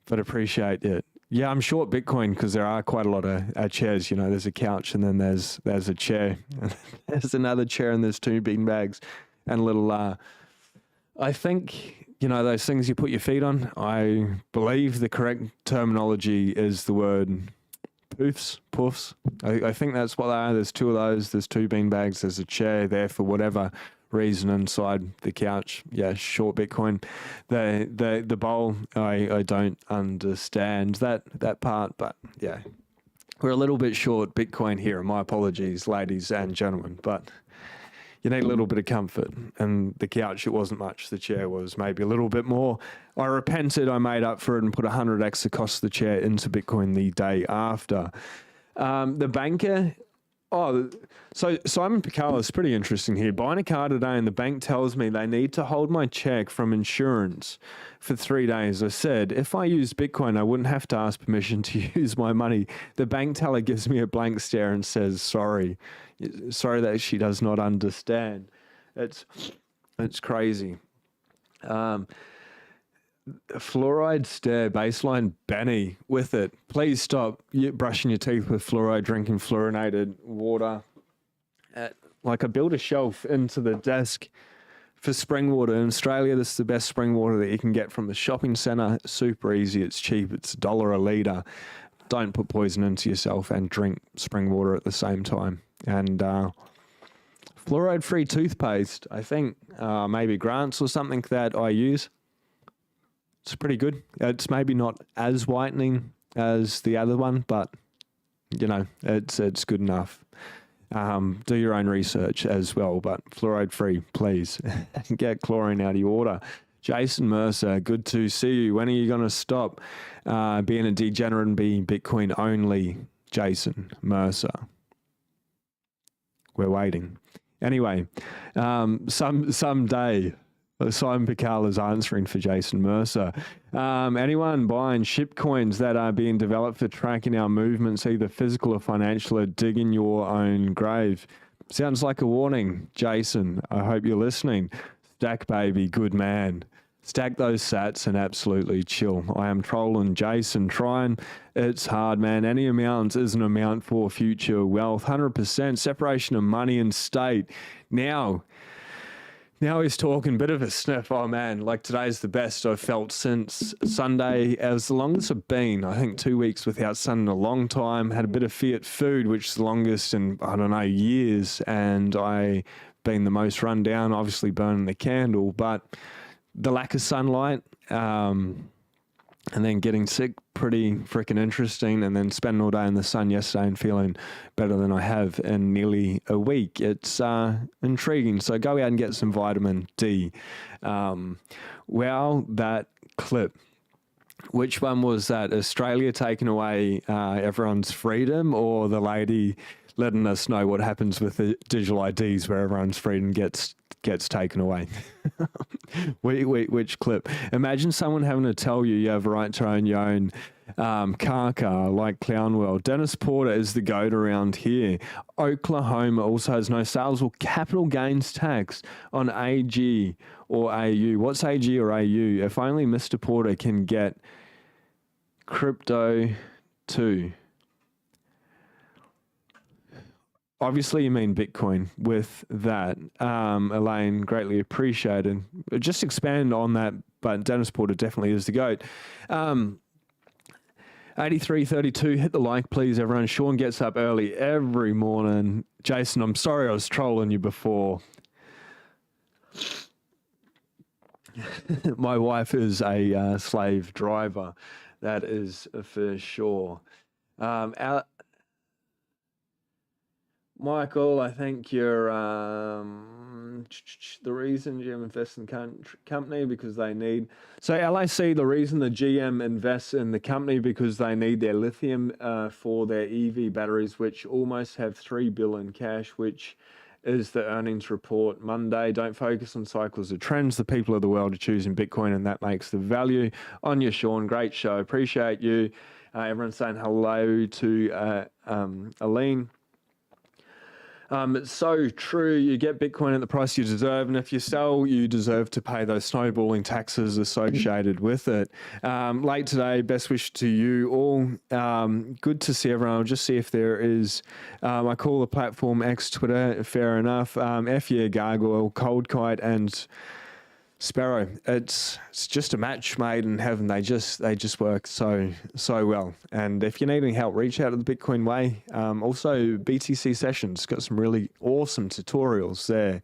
[SPEAKER 1] but appreciate it. Yeah, I'm short Bitcoin because there are quite a lot of chairs. There's a couch and then there's a chair. And there's another chair and there's two bean bags and a little, I think, those things you put your feet on. I believe the correct terminology is the word poofs. I think that's what they are. There's two of those. There's two bean bags. There's a chair there for whatever reason inside the couch. Yeah, short Bitcoin. The bowl, I don't understand that part, but yeah, we're a little bit short Bitcoin here. My apologies, ladies and gentlemen, but you need a little bit of comfort, and the couch, it wasn't much. The chair was maybe a little bit more. I repented. I made up for it and put 100x the cost of the chair into Bitcoin the day after. The banker. Oh, so Simon Picard is pretty interesting here. Buying a car today and the bank tells me they need to hold my check from insurance for 3 days. I said, if I use Bitcoin, I wouldn't have to ask permission to use my money. The bank teller gives me a blank stare and says, sorry that she does not understand. It's crazy. Fluoride stare, baseline Benny with it. Please stop brushing your teeth with fluoride, drinking fluorinated water. I built a shelf into the desk for spring water. In Australia, this is the best spring water that you can get from the shopping centre. Super easy, it's cheap, it's $1 a litre. don't put poison into yourself and drink spring water at the same time. And fluoride-free toothpaste, I think maybe Grant's or something that I use. It's pretty good. It's maybe not as whitening as the other one, but you know, it's good enough. Do your own research as well, but fluoride-free, please. Get chlorine out of your water. Jason Mercer, good to see you. When are you going to stop being a degenerate and be Bitcoin only? Jason Mercer. We're waiting. Anyway, someday, Simon Picard is answering for Jason Mercer. Anyone buying ship coins that are being developed for tracking our movements, either physical or financial, are digging your own grave. Sounds like a warning, Jason. I hope you're listening. Stack, baby, good man. Stack those sats and absolutely chill. I am trolling Jason, trying. It's hard, man. Any amount is an amount for future wealth. 100% separation of money and state. Now he's talking a bit of a sniff. Oh, man, like today's the best I've felt since Sunday. As the longest I've been, I think 2 weeks without sun in a long time. Had a bit of fiat food, which is the longest in, I don't know, years. And I been the most run down, obviously burning the candle. But the lack of sunlight and then getting sick, pretty freaking interesting. And then spending all day in the sun yesterday and feeling better than I have in nearly a week. It's intriguing. So go out and get some vitamin D. Wow, that clip. Which one was that? Australia taking away everyone's freedom, or the lady letting us know what happens with the digital IDs where everyone's freedom gets taken away? Which clip? Imagine someone having to tell you you have a right to own your own car like Clown World. Dennis Porter is the goat around here. Oklahoma also has no sales or capital gains tax on AG or AU. What's AG or AU? If only Mr. Porter can get crypto too. Obviously, you mean Bitcoin with that. Elaine, greatly appreciated. Just expand on that, but Dennis Porter definitely is the GOAT. 8332, hit the like, please, everyone. Sean gets up early every morning. Jason, I'm sorry I was trolling you before. My wife is a slave driver. That is for sure. Michael, I think you're the reason GM invests in the company because they need. So LIC, the reason the GM invests in the company because they need their lithium for their EV batteries, which almost have $3 billion cash, which is the earnings report Monday. Don't focus on cycles or trends. The people of the world are choosing Bitcoin, and that makes the value. On you, Sean. Great show. Appreciate you. Everyone's saying hello to Aline. It's so true. You get Bitcoin at the price you deserve, and if you sell, you deserve to pay those snowballing taxes associated with it. Late today, best wish to you all. Good to see everyone. I'll just see if there is, I call the platform X Twitter, fair enough. F yeah, Gargoyle, Cold Kite, and Sparrow. It's just a match made in heaven. They just work so well. And if you need any help, reach out to the Bitcoin Way. Also, BTC Sessions got some really awesome tutorials there.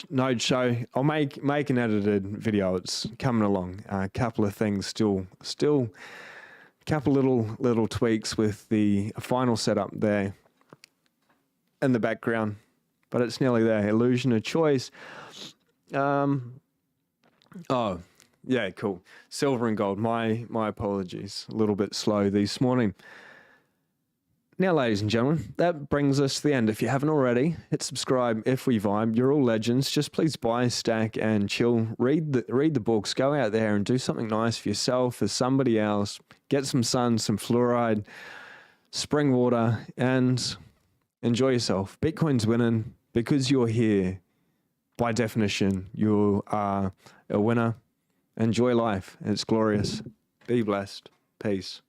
[SPEAKER 1] Node show. I'll make an edited video. It's coming along. A couple of things still. A couple little tweaks with the final setup there in the background, but it's nearly there. Illusion of choice. Oh, yeah, cool. Silver and gold. My apologies. A little bit slow this morning. Now, ladies and gentlemen, that brings us to the end. If you haven't already, hit subscribe. If we vibe, you're all legends. Just please buy, stack, and chill. Read the books. Go out there and do something nice for yourself, for somebody else. Get some sun, some fluoride, spring water, and enjoy yourself. Bitcoin's winning because you're here. By definition, you are a winner. Enjoy life. It's glorious. Be blessed. Peace.